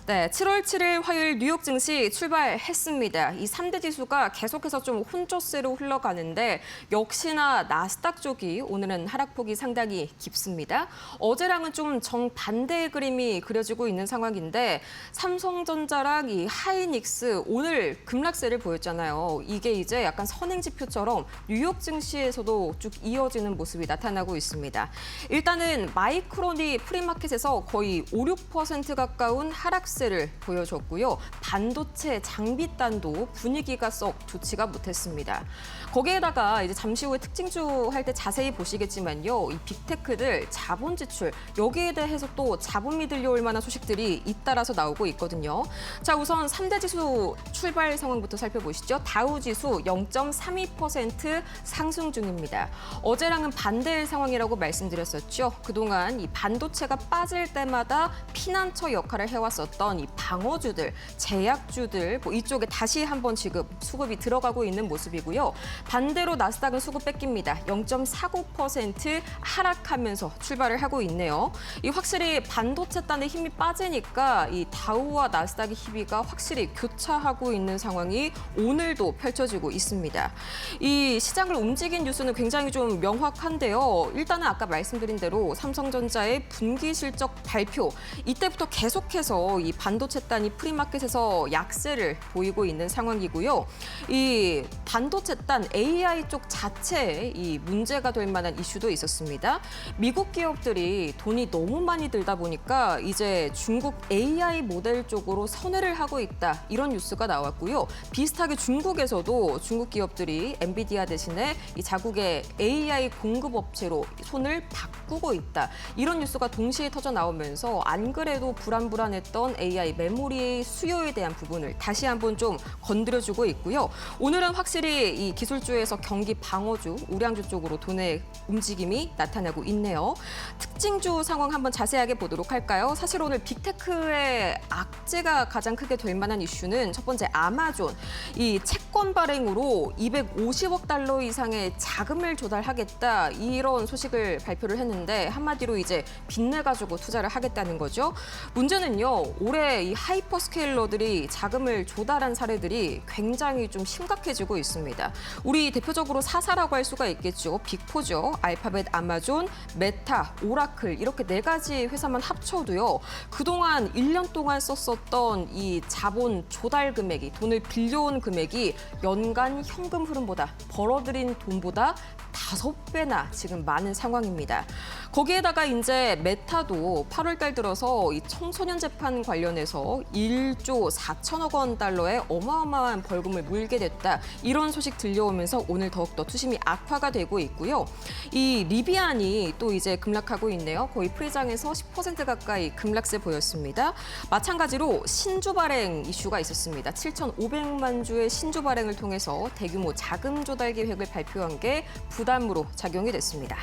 네, 7월 7일 화요일 뉴욕 증시 출발했습니다. 이 3대 지수가 계속해서 좀 혼조세로 흘러가는데 역시나 나스닥 쪽이 오늘은 하락폭이 상당히 깊습니다. 어제랑은 좀 정반대의 그림이 그려지고 있는 상황인데 삼성전자랑 이 하이닉스 오늘 급락세를 보였잖아요. 이게 이제 약간 선행지표처럼 뉴욕 증시에서도 쭉 이어지는 모습이 나타나고 있습니다. 일단은 마이크론이 프리마켓에서 거의 5, 6% 가까운 하락세를 보여줬고요. 반도체 장비단도 분위기가 썩 좋지가 못했습니다. 거기에다가 이제 잠시 후에 특징주 할 때 자세히 보시겠지만요. 이 빅테크들 자본 지출 여기에 대해서 또 자본이 들려올 만한 소식들이 잇따라서 나오고 있거든요. 자, 우선 3대 지수 출발 상황부터 살펴보시죠. 다우 지수 0.32% 상승 중입니다. 어제랑은 반대의 상황이라고 말씀드렸었죠. 그동안 이 반도체가 빠질 때마다 피난처 역할을 해왔었던 이 방어주들, 제약주들 이쪽에 다시 한번 지금 수급이 들어가고 있는 모습이고요. 반대로 나스닥은 수급 뺏깁니다. 0.49% 하락하면서 출발을 하고 있네요. 이 확실히 반도체단의 힘이 빠지니까 이 다우와 나스닥의 희비가 확실히 교차하고 있는 상황이 오늘도 펼쳐지고 있습니다. 이 시장을 움직인 뉴스는 굉장히 좀 명확한데요. 일단은 아까 말씀드린 대로 삼성전자의 분기 실적 발표 이때부터 계속해서 이 반도체단이 프리마켓에서 약세를 보이고 있는 상황이고요. 이 반도체단 AI 쪽 자체에 이 문제가 될 만한 이슈도 있었습니다. 미국 기업들이 돈이 너무 많이 들다 보니까 이제 중국 AI 모델 쪽으로 선회를 하고 있다. 이런 뉴스가 나왔고요. 비슷하게 중국에서도 중국 기업들이 엔비디아 대신에 이 자국의 AI 공급 업체로 손을 바꾸고 있다. 이런 뉴스가 동시에 터져 나오면서 안 그래도 불안했던 AI 메모리 수요에 대한 부분을 다시 한번 좀 건드려주고 있고요. 오늘은 확실히 이 기술주에서 경기 방어주, 우량주 쪽으로 돈의 움직임이 나타나고 있네요. 특징주 상황 한번 자세하게 보도록 할까요? 사실 오늘 빅테크의 악재가 가장 크게 될 만한 이슈는 첫 번째 아마존. 이 채권 발행으로 250억 달러 이상의 자금을 조달하겠다. 이런 소식을 발표를 했는데 한마디로 이제 빚내가지고 투자를 하겠다는 거죠. 문제는요. 올해 이 하이퍼스케일러들이 자금을 조달한 사례들이 굉장히 좀 심각해지고 있습니다. 우리 대표적으로 4사라고 할 수가 있겠죠. 빅4죠. 알파벳, 아마존, 메타, 오라클 이렇게 4가지 회사만 합쳐도요. 그동안 1년 동안 썼었던 이 자본 조달 금액이 돈을 빌려온 금액이 연간 현금 흐름보다 벌어들인 돈보다 5배나 지금 많은 상황입니다. 거기에다가 이제 메타도 8월 달 들어서 이 청소년 재판 관련해서 1조 4천억 원 달러의 어마어마한 벌금을 물게 됐다. 이런 소식 들려오면서 오늘 더욱더 투심이 악화가 되고 있고요. 이 리비안이 또 이제 급락하고 있네요. 거의 프리장에서 10% 가까이 급락세 보였습니다. 마찬가지로 신주 발행 이슈가 있었습니다. 7,500만 주의 신주 발행을 통해서 대규모 자금 조달 계획을 발표한 게 부담으로 작용이 됐습니다.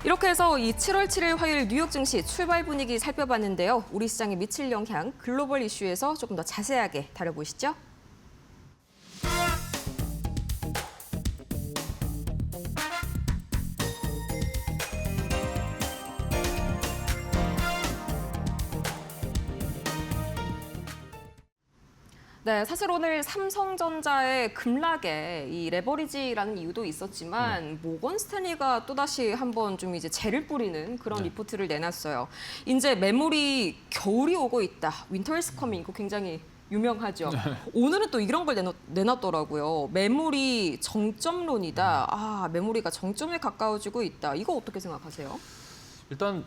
이렇게 해서 이 7월 7일 화요일 뉴욕 증시 출발 분위기 살펴봤는데요. 우리 시장에 미칠 영향, 글로벌 이슈에서 조금 더 자세하게 다뤄보시죠. 네, 사실 오늘 삼성전자의 급락에 이 레버리지라는 이유도 있었지만 모건 스탠리가 또다시 한번 좀 이제 재를 뿌리는 그런 리포트를 내놨어요. 이제 메모리 겨울이 오고 있다. 윈터 is coming. 이거 굉장히 유명하죠. 오늘은 또 이런 걸 내놨더라고요. 메모리 정점론이다. 아, 메모리가 정점에 가까워지고 있다. 이거 어떻게 생각하세요? 일단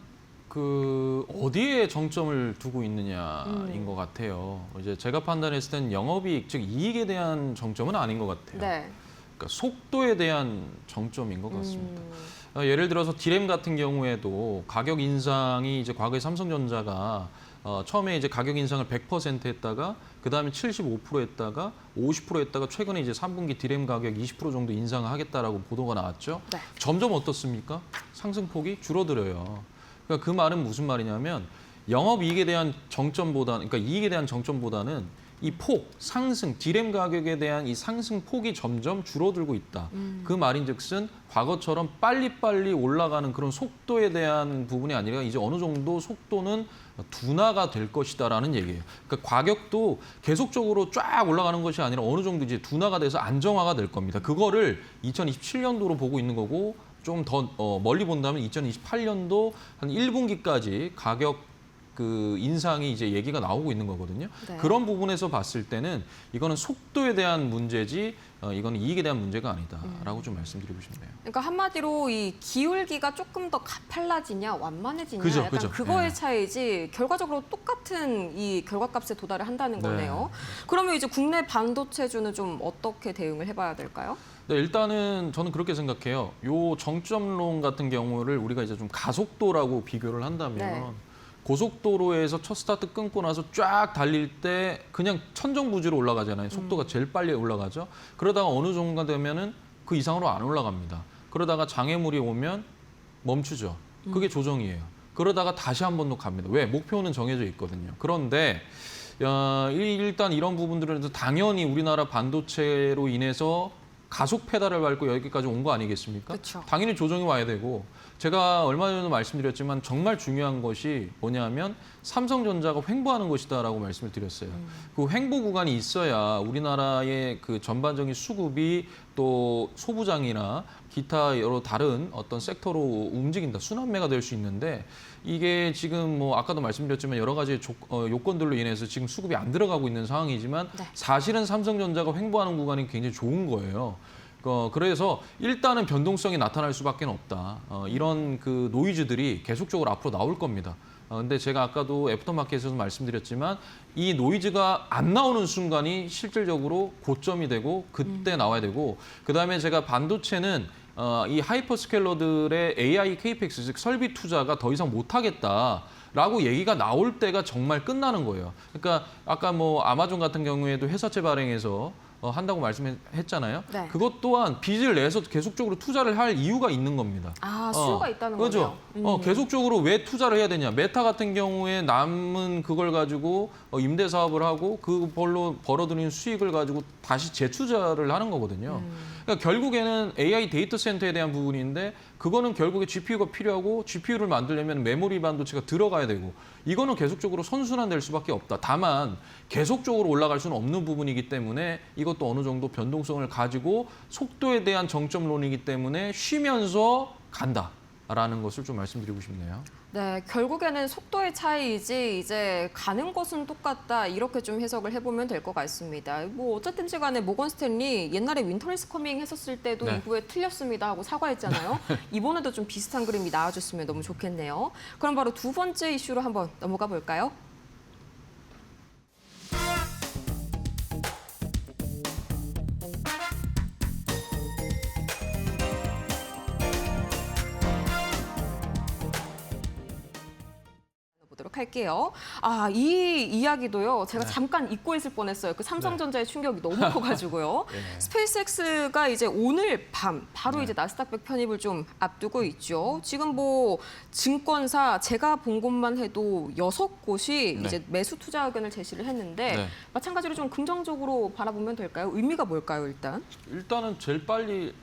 그 어디에 정점을 두고 있느냐인 것 같아요. 이제 제가 판단했을 땐 영업이익, 즉 이익에 대한 정점은 아닌 것 같아요. 네. 그러니까 속도에 대한 정점인 것 같습니다. 예를 들어서 디램 같은 경우에도 가격 인상이 이제 과거에 삼성전자가 처음에 이제 가격 인상을 100% 했다가 그다음에 75% 했다가 50% 했다가 최근에 이제 3분기 디램 가격 20% 정도 인상을 하겠다라고 보도가 나왔죠. 네. 점점 어떻습니까? 상승폭이 줄어들어요. 그러니까 그 말은 무슨 말이냐면 영업이익에 대한 정점보다는 그러니까 이익에 대한 정점보다는 이 폭, 상승, 디램 가격에 대한 이 상승 폭이 점점 줄어들고 있다. 그 말인즉슨 과거처럼 빨리빨리 올라가는 그런 속도에 대한 부분이 아니라 이제 어느 정도 속도는 둔화가 될 것이다라는 얘기예요. 그러니까 가격도 계속적으로 쫙 올라가는 것이 아니라 어느 정도 이제 둔화가 돼서 안정화가 될 겁니다. 그거를 2027년도로 보고 있는 거고 좀 더 멀리 본다면 2028년도 한 1분기까지 가격 그 인상이 이제 얘기가 나오고 있는 거거든요. 네. 그런 부분에서 봤을 때는 이거는 속도에 대한 문제지 이거는 이익에 대한 문제가 아니다라고 좀 말씀드리고 싶네요. 그러니까 한마디로 이 기울기가 조금 더 가팔라지냐 완만해지냐 그죠, 약간 그죠. 그거의 네. 차이지 결과적으로 똑같은 이 결과값에 도달을 한다는 네. 거네요. 그러면 이제 국내 반도체주는 좀 어떻게 대응을 해봐야 될까요? 네, 일단은 저는 그렇게 생각해요. 요 정점론 같은 경우를 우리가 이제 좀 가속도라고 비교를 한다면 네. 고속도로에서 첫 스타트 끊고 나서 쫙 달릴 때 그냥 천정부지로 올라가잖아요. 속도가 제일 빨리 올라가죠. 그러다가 어느 정도 되면은 그 이상으로 안 올라갑니다. 그러다가 장애물이 오면 멈추죠. 그게 조정이에요. 그러다가 다시 한 번 더 갑니다. 왜? 목표는 정해져 있거든요. 그런데 일단 이런 부분들은 당연히 우리나라 반도체로 인해서 가속 페달을 밟고 여기까지 온 거 아니겠습니까? 그쵸. 당연히 조정이 와야 되고 제가 얼마 전에도 말씀드렸지만 정말 중요한 것이 뭐냐면 삼성전자가 횡보하는 것이다라고 말씀을 드렸어요. 그 횡보 구간이 있어야 우리나라의 그 전반적인 수급이 또 소부장이나 기타 여러 다른 어떤 섹터로 움직인다. 순환매가 될 수 있는데 이게 지금 뭐 아까도 말씀드렸지만 여러 가지 요건들로 인해서 지금 수급이 안 들어가고 있는 상황이지만 네. 사실은 삼성전자가 횡보하는 구간이 굉장히 좋은 거예요. 그래서 일단은 변동성이 나타날 수밖에 없다. 이런 그 노이즈들이 계속적으로 앞으로 나올 겁니다. 근데 제가 아까도 애프터마켓에서 말씀드렸지만 이 노이즈가 안 나오는 순간이 실질적으로 고점이 되고 그때 나와야 되고 그다음에 제가 반도체는 이 하이퍼스케일러들의 AI CAPEX, 즉 설비 투자가 더 이상 못하겠다라고 얘기가 나올 때가 정말 끝나는 거예요. 그러니까 아까 뭐 아마존 같은 경우에도 회사채 발행해서 한다고 말씀했잖아요. 네. 그것 또한 빚을 내서 계속적으로 투자를 할 이유가 있는 겁니다. 아, 수요가 있다는 그렇죠. 거죠. 계속적으로 왜 투자를 해야 되냐. 메타 같은 경우에 남은 그걸 가지고 임대 사업을 하고 그걸로 벌어들이는 수익을 가지고 다시 재투자를 하는 거거든요. 그러니까 결국에는 AI 데이터 센터에 대한 부분인데 그거는 결국에 GPU가 필요하고 GPU를 만들려면 메모리 반도체가 들어가야 되고 이거는 계속적으로 선순환될 수밖에 없다. 다만 계속적으로 올라갈 수는 없는 부분이기 때문에 이것도 어느 정도 변동성을 가지고 속도에 대한 정점론이기 때문에 쉬면서 간다라는 것을 좀 말씀드리고 싶네요. 네, 결국에는 속도의 차이이지 이제 가는 곳은 똑같다 이렇게 좀 해석을 해보면 될 것 같습니다. 뭐 어쨌든지 간에 모건 스탠리 옛날에 윈터 이즈 커밍 했었을 때도 네. 이후에 틀렸습니다 하고 사과했잖아요. 이번에도 좀 비슷한 그림이 나와줬으면 너무 좋겠네요. 그럼 바로 두 번째 이슈로 한번 넘어가 볼까요? 보도록 할게요. 아, 이 이야기도요. 제가 잠깐 잊고 있을 뻔했어요. 그 삼성전자의 충격이 너무 커가지고요. 네. 스페이스X가 이제 오늘 밤 바로 네. 이제 나스닥 100 편입을 좀 앞두고 있죠. 지금 뭐 증권사 제가 본 곳만 해도 6곳이 네. 이제 매수 투자 의견을 제시를 했는데 네. 마찬가지로 좀 긍정적으로 바라보면 될까요? 의미가 뭘까요, 일단? 일단은 제일 빨리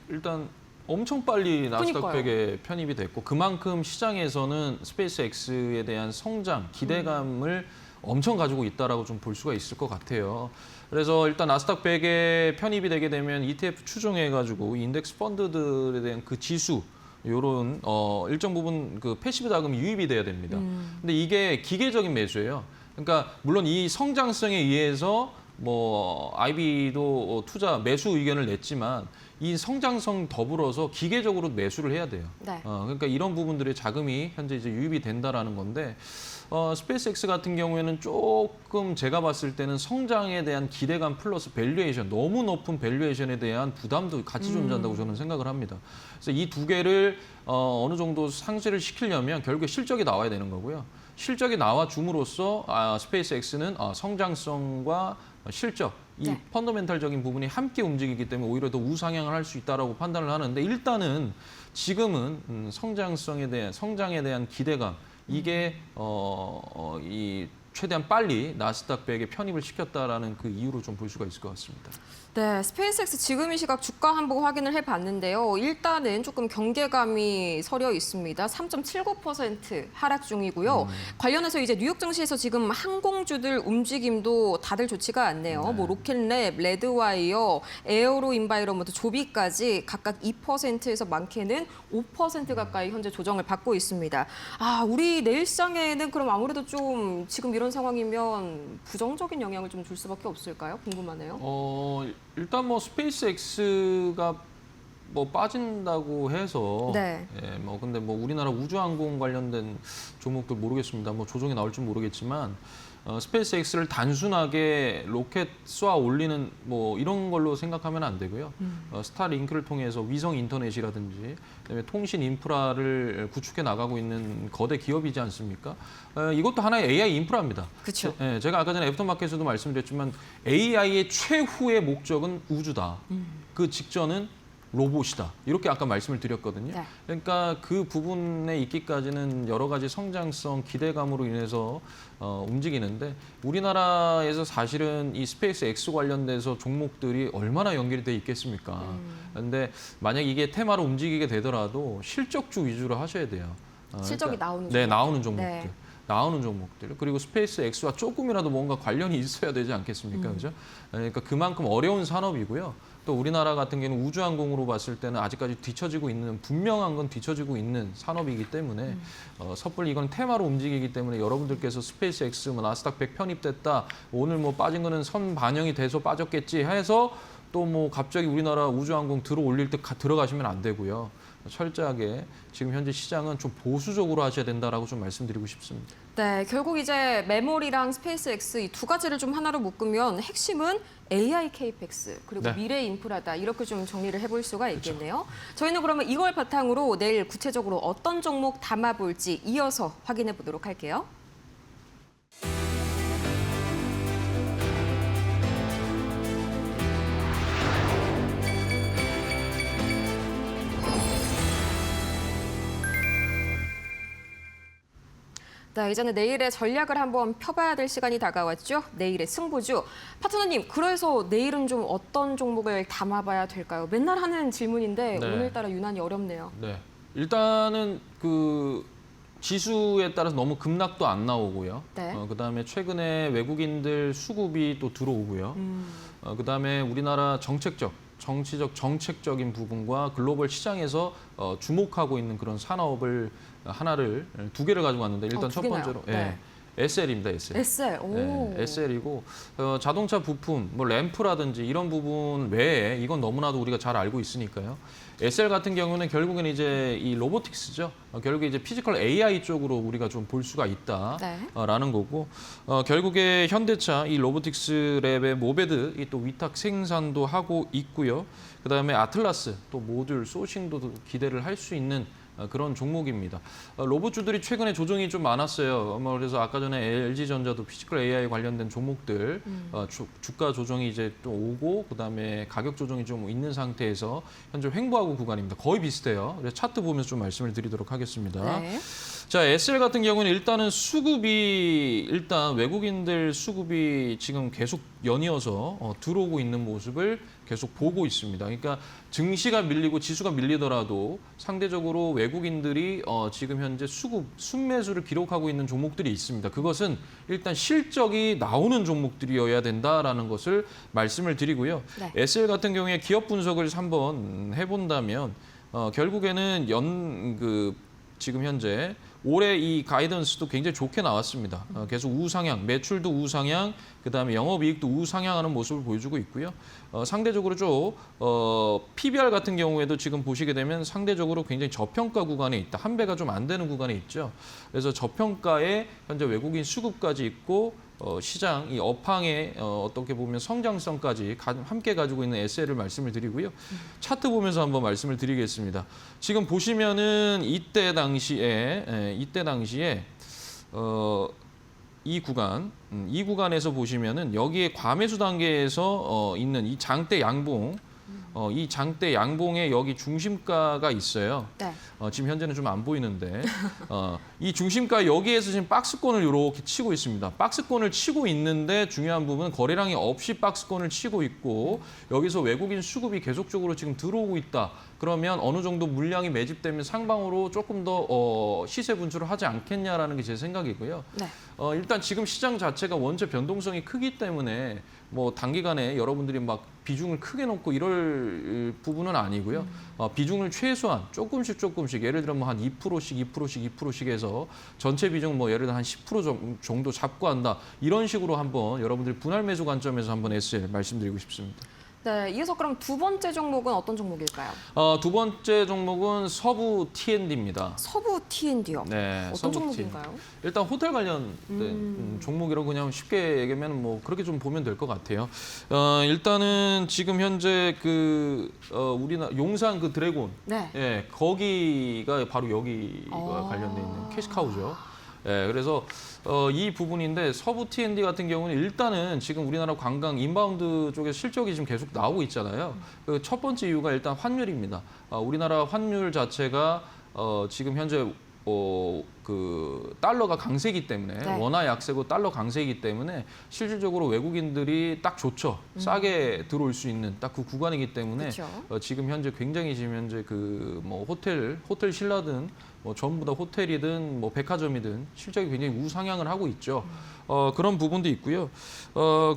엄청 빨리 나스닥 그러니까요. 100에 편입이 됐고 그만큼 시장에서는 스페이스X에 대한 성장, 기대감을 엄청 가지고 있다라고 좀 볼 수가 있을 것 같아요. 그래서 일단 나스닥 100에 편입이 되게 되면 ETF 추종해가지고 인덱스 펀드들에 대한 그 지수 요런 일정 부분 그 패시브 자금이 유입이 돼야 됩니다. 근데 이게 기계적인 매수예요. 그러니까 물론 이 성장성에 의해서 뭐 IB도 투자 매수 의견을 냈지만 이 성장성 더불어서 기계적으로 매수를 해야 돼요. 네. 그러니까 이런 부분들의 자금이 현재 이제 유입이 된다라는 건데 스페이스X 같은 경우에는 조금 제가 봤을 때는 성장에 대한 기대감 플러스 밸류에이션, 너무 높은 밸류에이션에 대한 부담도 같이 존재한다고 저는 생각을 합니다. 그래서 이 두 개를 어느 정도 상쇄를 시키려면 결국에 실적이 나와야 되는 거고요. 실적이 나와 줌으로써 스페이스X는 성장성과 실적, 이 네. 펀더멘탈적인 부분이 함께 움직이기 때문에 오히려 더 우상향을 할 수 있다라고 판단을 하는데 일단은 지금은 성장에 대한 기대감 이게 이 최대한 빨리 나스닥 100에 편입을 시켰다라는 그 이유로 좀 볼 수가 있을 것 같습니다. 네, 스페이스X 지금 이 시각 주가 한번 확인을 해봤는데요. 일단은 조금 경계감이 서려 있습니다. 3.79% 하락 중이고요. 관련해서 이제 뉴욕 증시에서 지금 항공주들 움직임도 다들 좋지가 않네요. 네. 뭐 로켓랩, 레드와이어, 에어로 인바이러먼트, 조비까지 각각 2%에서 많게는 5% 가까이 현재 조정을 받고 있습니다. 우리 내일 시장에는 그럼 아무래도 좀 지금 이런 상황이면 부정적인 영향을 좀 줄 수밖에 없을까요? 궁금하네요. 일단 뭐 스페이스X가 뭐 빠진다고 해서 네. 근데 뭐 우리나라 우주항공 관련된 종목들 모르겠습니다. 뭐 조정이 나올지 모르겠지만 스페이스X를 단순하게 로켓 쏘아 올리는 뭐 이런 걸로 생각하면 안 되고요. 스타링크를 통해서 위성 인터넷이라든지 그다음에 통신 인프라를 구축해 나가고 있는 거대 기업이지 않습니까? 이것도 하나의 AI 인프라입니다. 그렇죠. 제가 아까 전에 애프터마켓에서도 말씀드렸지만 AI의 최후의 목적은 우주다. 그 직전은 로봇이다. 이렇게 아까 말씀을 드렸거든요. 네. 그러니까 그 부분에 있기까지는 여러 가지 성장성, 기대감으로 인해서 움직이는데 우리나라에서 사실은 이 스페이스 X 관련돼서 종목들이 얼마나 연결이 돼 있겠습니까? 그런데 만약 이게 테마로 움직이게 되더라도 실적주 위주로 하셔야 돼요. 실적이 나오는 네, 종목들. 나오는 종목들. 네. 나오는 종목들 그리고 스페이스 X와 조금이라도 뭔가 관련이 있어야 되지 않겠습니까? 그죠? 그러니까 그만큼 어려운 산업이고요. 또 우리나라 같은 경우는 우주항공으로 봤을 때는 아직까지 뒤처지고 있는 분명한 건 뒤처지고 있는 산업이기 때문에 섣불리 이건 테마로 움직이기 때문에 여러분들께서 스페이스 X 뭐 나스닥 100 편입됐다 오늘 뭐 빠진 거는 선 반영이 돼서 빠졌겠지 해서 또 뭐 갑자기 우리나라 우주항공 들어올릴 때 들어가시면 안 되고요. 철저하게 지금 현재 시장은 좀 보수적으로 하셔야 된다라고 좀 말씀드리고 싶습니다. 네, 결국 이제 메모리랑 스페이스X 이 두 가지를 좀 하나로 묶으면 핵심은 AI CAPEX 그리고 네. 미래 인프라다 이렇게 좀 정리를 해볼 수가 있겠네요. 저희는 그러면 이걸 바탕으로 내일 구체적으로 어떤 종목 담아볼지 이어서 확인해 보도록 할게요. 네, 이제는 내일의 전략을 한번 펴봐야 될 시간이 다가왔죠. 내일의 승부주. 파트너님, 그래서 내일은 좀 어떤 종목을 담아봐야 될까요? 맨날 하는 질문인데 네. 오늘따라 유난히 어렵네요. 네. 일단은 그 지수에 따라서 너무 급락도 안 나오고요. 네. 그다음에 최근에 외국인들 수급이 또 들어오고요. 그다음에 우리나라 정책적인 부분과 글로벌 시장에서 주목하고 있는 그런 산업을 두 개를 가지고 왔는데 일단 두 첫 개나요? 번째로 네. SL입니다. SL. SL. 오. 네, SL이고 자동차 부품, 뭐 램프라든지 이런 부분 외에 이건 너무나도 우리가 잘 알고 있으니까요. SL 같은 경우는 결국엔 이제 이 로보틱스죠. 결국에 이제 피지컬 AI 쪽으로 우리가 좀 볼 수가 있다라는 거고 결국에 현대차 이 로보틱스 랩의 모베드 이 또 위탁 생산도 하고 있고요. 그다음에 아틀라스 또 모듈 소싱도 기대를 할 수 있는 그런 종목입니다. 로봇주들이 최근에 조정이 좀 많았어요. 그래서 아까 전에 LG전자도 피지컬 AI 관련된 종목들 주가 조정이 이제 또 오고 그다음에 가격 조정이 좀 있는 상태에서 현재 횡보하고 구간입니다. 거의 비슷해요. 그래서 차트 보면서 좀 말씀을 드리도록 하겠습니다. 네. 자, SL 같은 경우는 일단 외국인들 수급이 지금 계속 연이어서 들어오고 있는 모습을 계속 보고 있습니다. 그러니까 증시가 밀리고 지수가 밀리더라도 상대적으로 외국인들이 지금 현재 순매수를 기록하고 있는 종목들이 있습니다. 그것은 일단 실적이 나오는 종목들이어야 된다라는 것을 말씀을 드리고요. 네. SL 같은 경우에 기업 분석을 한번 해본다면 결국에는 지금 현재 올해 이 가이던스도 굉장히 좋게 나왔습니다. 계속 우상향, 매출도 우상향, 그다음에 영업이익도 우상향하는 모습을 보여주고 있고요. 상대적으로 좀 PBR 같은 경우에도 지금 보시게 되면 상대적으로 굉장히 저평가 구간에 있다. 한 배가 좀 안 되는 구간에 있죠. 그래서 저평가에 현재 외국인 수급까지 있고 시장 이 업황의 어떻게 보면 성장성까지 함께 가지고 있는 SL을 말씀을 드리고요. 차트 보면서 한번 말씀을 드리겠습니다. 지금 보시면은 이때 당시에 이 구간에서 보시면은 여기에 과매수 단계에서 있는 이 장대 양봉, 이 장대 양봉에 여기 중심가가 있어요. 네. 지금 현재는 좀 안 보이는데 이 중심가 여기에서 지금 박스권을 이렇게 치고 있습니다. 박스권을 치고 있는데 중요한 부분은 거래량이 없이 박스권을 치고 있고 여기서 외국인 수급이 계속적으로 지금 들어오고 있다. 그러면 어느 정도 물량이 매집되면 상방으로 조금 더 시세 분출을 하지 않겠냐라는 게 제 생각이고요. 네. 일단 지금 시장 자체가 원체 변동성이 크기 때문에 뭐 단기간에 여러분들이 막 비중을 크게 놓고 이럴 부분은 아니고요. 비중을 최소한 조금씩 예를 들면 뭐 한 2%씩 해서 전체 비중 뭐 예를 들어 한 10% 정도 잡고 한다. 이런 식으로 한번 여러분들 분할 매수 관점에서 한번 SL 말씀드리고 싶습니다. 네, 이어서 그럼 두 번째 종목은 어떤 종목일까요? 두 번째 종목은 서부 T&D입니다. 서부 T&D요. 네, 어떤 서부 종목인가요? 일단 호텔 관련된 종목이라고 그냥 쉽게 얘기하면 뭐 그렇게 좀 보면 될 것 같아요. 일단은 지금 현재 우리나라 용산 그 드래곤, 네. 예, 거기가 바로 여기가 관련돼 있는 캐시카우죠. 예, 그래서 이 부분인데 서부 T&D 같은 경우는 일단은 지금 우리나라 관광 인바운드 쪽에 실적이 지금 계속 나오고 있잖아요. 그 첫 번째 이유가 일단 환율입니다. 우리나라 환율 자체가 지금 현재 그 달러가 강세이기 때문에 네. 원화 약세고 달러 강세이기 때문에 실질적으로 외국인들이 딱 좋죠. 싸게 들어올 수 있는 딱 그 구간이기 때문에 그쵸. 지금 현재 굉장히 지금 현재 그 뭐 호텔 신라든 뭐 전부 다 호텔이든 뭐 백화점이든 실적이 굉장히 우상향을 하고 있죠. 그런 부분도 있고요.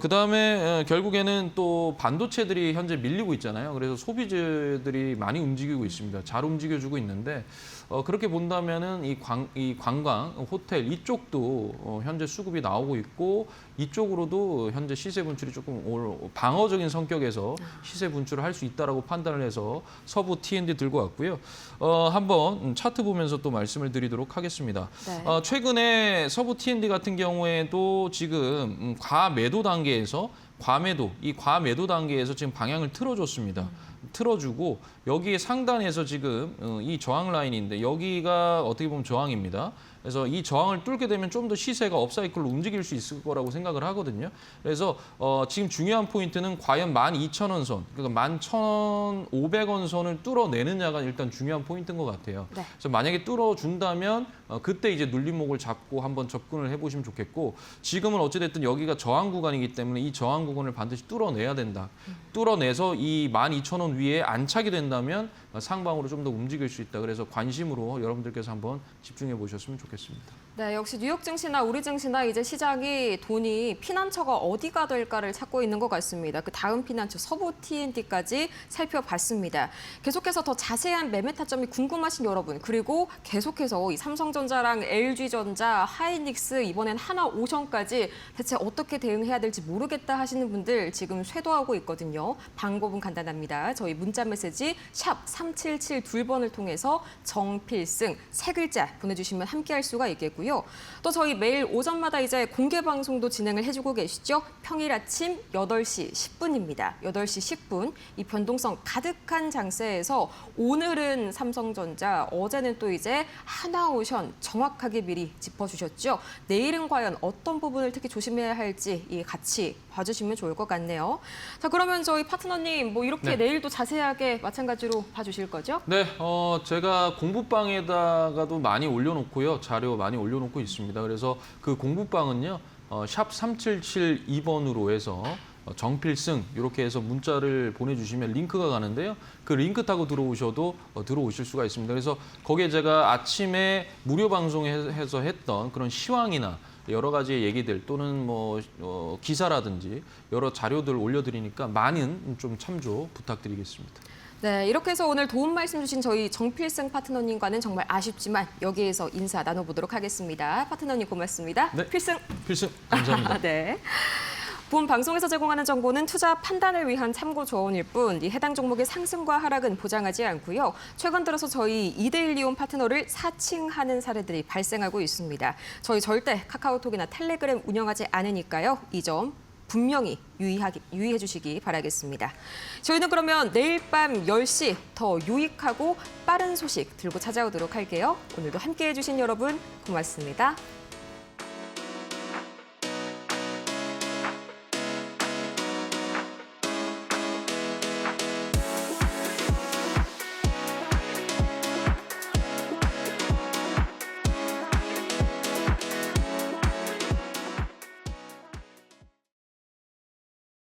그다음에 결국에는 또 반도체들이 현재 밀리고 있잖아요. 그래서 소비재들이 많이 움직이고 있습니다. 잘 움직여주고 있는데 그렇게 본다면은 이 관광, 호텔 이쪽도 현재 수급이 나오고 있고 이쪽으로도 현재 시세 분출이 조금 방어적인 성격에서 시세 분출을 할 수 있다라고 판단을 해서 서부 T&D 들고 왔고요. 한번 차트 보면서 또 말씀을 드리도록 하겠습니다. 네. 최근에 서부 T&D 같은 경우에도 지금 과매도 단계에서 과매도 단계에서 지금 방향을 틀어줬습니다. 틀어주고 여기에 상단에서 지금 이 저항 라인인데 여기가 어떻게 보면 저항입니다. 그래서 이 저항을 뚫게 되면 좀 더 시세가 업사이클로 움직일 수 있을 거라고 생각을 하거든요. 그래서 지금 중요한 포인트는 과연 12,000원 선, 그러니까 11,500원 선을 뚫어내느냐가 일단 중요한 포인트인 것 같아요. 네. 그래서 만약에 뚫어준다면 그때 이제 눌림목을 잡고 한번 접근을 해보시면 좋겠고 지금은 어찌됐든 여기가 저항 구간이기 때문에 이 저항 구간을 반드시 뚫어내야 된다. 뚫어내서 이 12,000원 위에 안착이 된다면 상방으로 좀 더 움직일 수 있다. 그래서 관심으로 여러분들께서 한번 집중해 보셨으면 좋겠습니다. 네, 역시 뉴욕 증시나 우리 증시나 이제 시장이 돈이 피난처가 어디가 될까를 찾고 있는 것 같습니다. 그 다음 피난처 서부 T&D까지 살펴봤습니다. 계속해서 더 자세한 매매 타점이 궁금하신 여러분, 그리고 계속해서 이 삼성전자랑 LG전자, 하이닉스, 이번엔 하나오션까지 대체 어떻게 대응해야 될지 모르겠다 하시는 분들 지금 쇄도하고 있거든요. 방법은 간단합니다. 저희 문자 메시지 샵 3772번을 통해서 정필승 세 글자 보내주시면 함께할 수가 있겠고요. 또 저희 매일 오전마다 이제 공개 방송도 진행을 해주고 계시죠. 평일 아침 8시 10분입니다. 8시 10분 이 변동성 가득한 장세에서 오늘은 삼성전자, 어제는 또 이제 하나오션 정확하게 미리 짚어주셨죠. 내일은 과연 어떤 부분을 특히 조심해야 할지 같이 봐주시면 좋을 것 같네요. 자, 그러면 저희 파트너님 뭐 이렇게 네. 내일도 자세하게 마찬가지로 봐주실 거죠? 네, 제가 공부방에다가도 많이 올려놓고요. 자료 많이 올려놓고 있습니다. 그래서 그 공부방은요, 샵 3772번으로 해서 정필승 이렇게 해서 문자를 보내주시면 링크가 가는데요. 그 링크 타고 들어오셔도 들어오실 수가 있습니다. 그래서 거기에 제가 아침에 무료 방송에서 했던 그런 시황이나 여러 가지 얘기들 또는 뭐 기사라든지 여러 자료들 올려드리니까 많은 좀 참조 부탁드리겠습니다. 네, 이렇게 해서 오늘 도움 말씀 주신 저희 정필승 파트너님과는 정말 아쉽지만 여기에서 인사 나눠보도록 하겠습니다. 파트너님 고맙습니다. 네. 필승. 필승 감사합니다. 네. 본 방송에서 제공하는 정보는 투자 판단을 위한 참고 조언일 뿐 이 해당 종목의 상승과 하락은 보장하지 않고요. 최근 들어서 저희 2대1 이용 파트너를 사칭하는 사례들이 발생하고 있습니다. 저희 절대 카카오톡이나 텔레그램 운영하지 않으니까요. 이 점 분명히 유의해 주시기 바라겠습니다. 저희는 그러면 내일 밤 10시 더 유익하고 빠른 소식 들고 찾아오도록 할게요. 오늘도 함께해 주신 여러분 고맙습니다.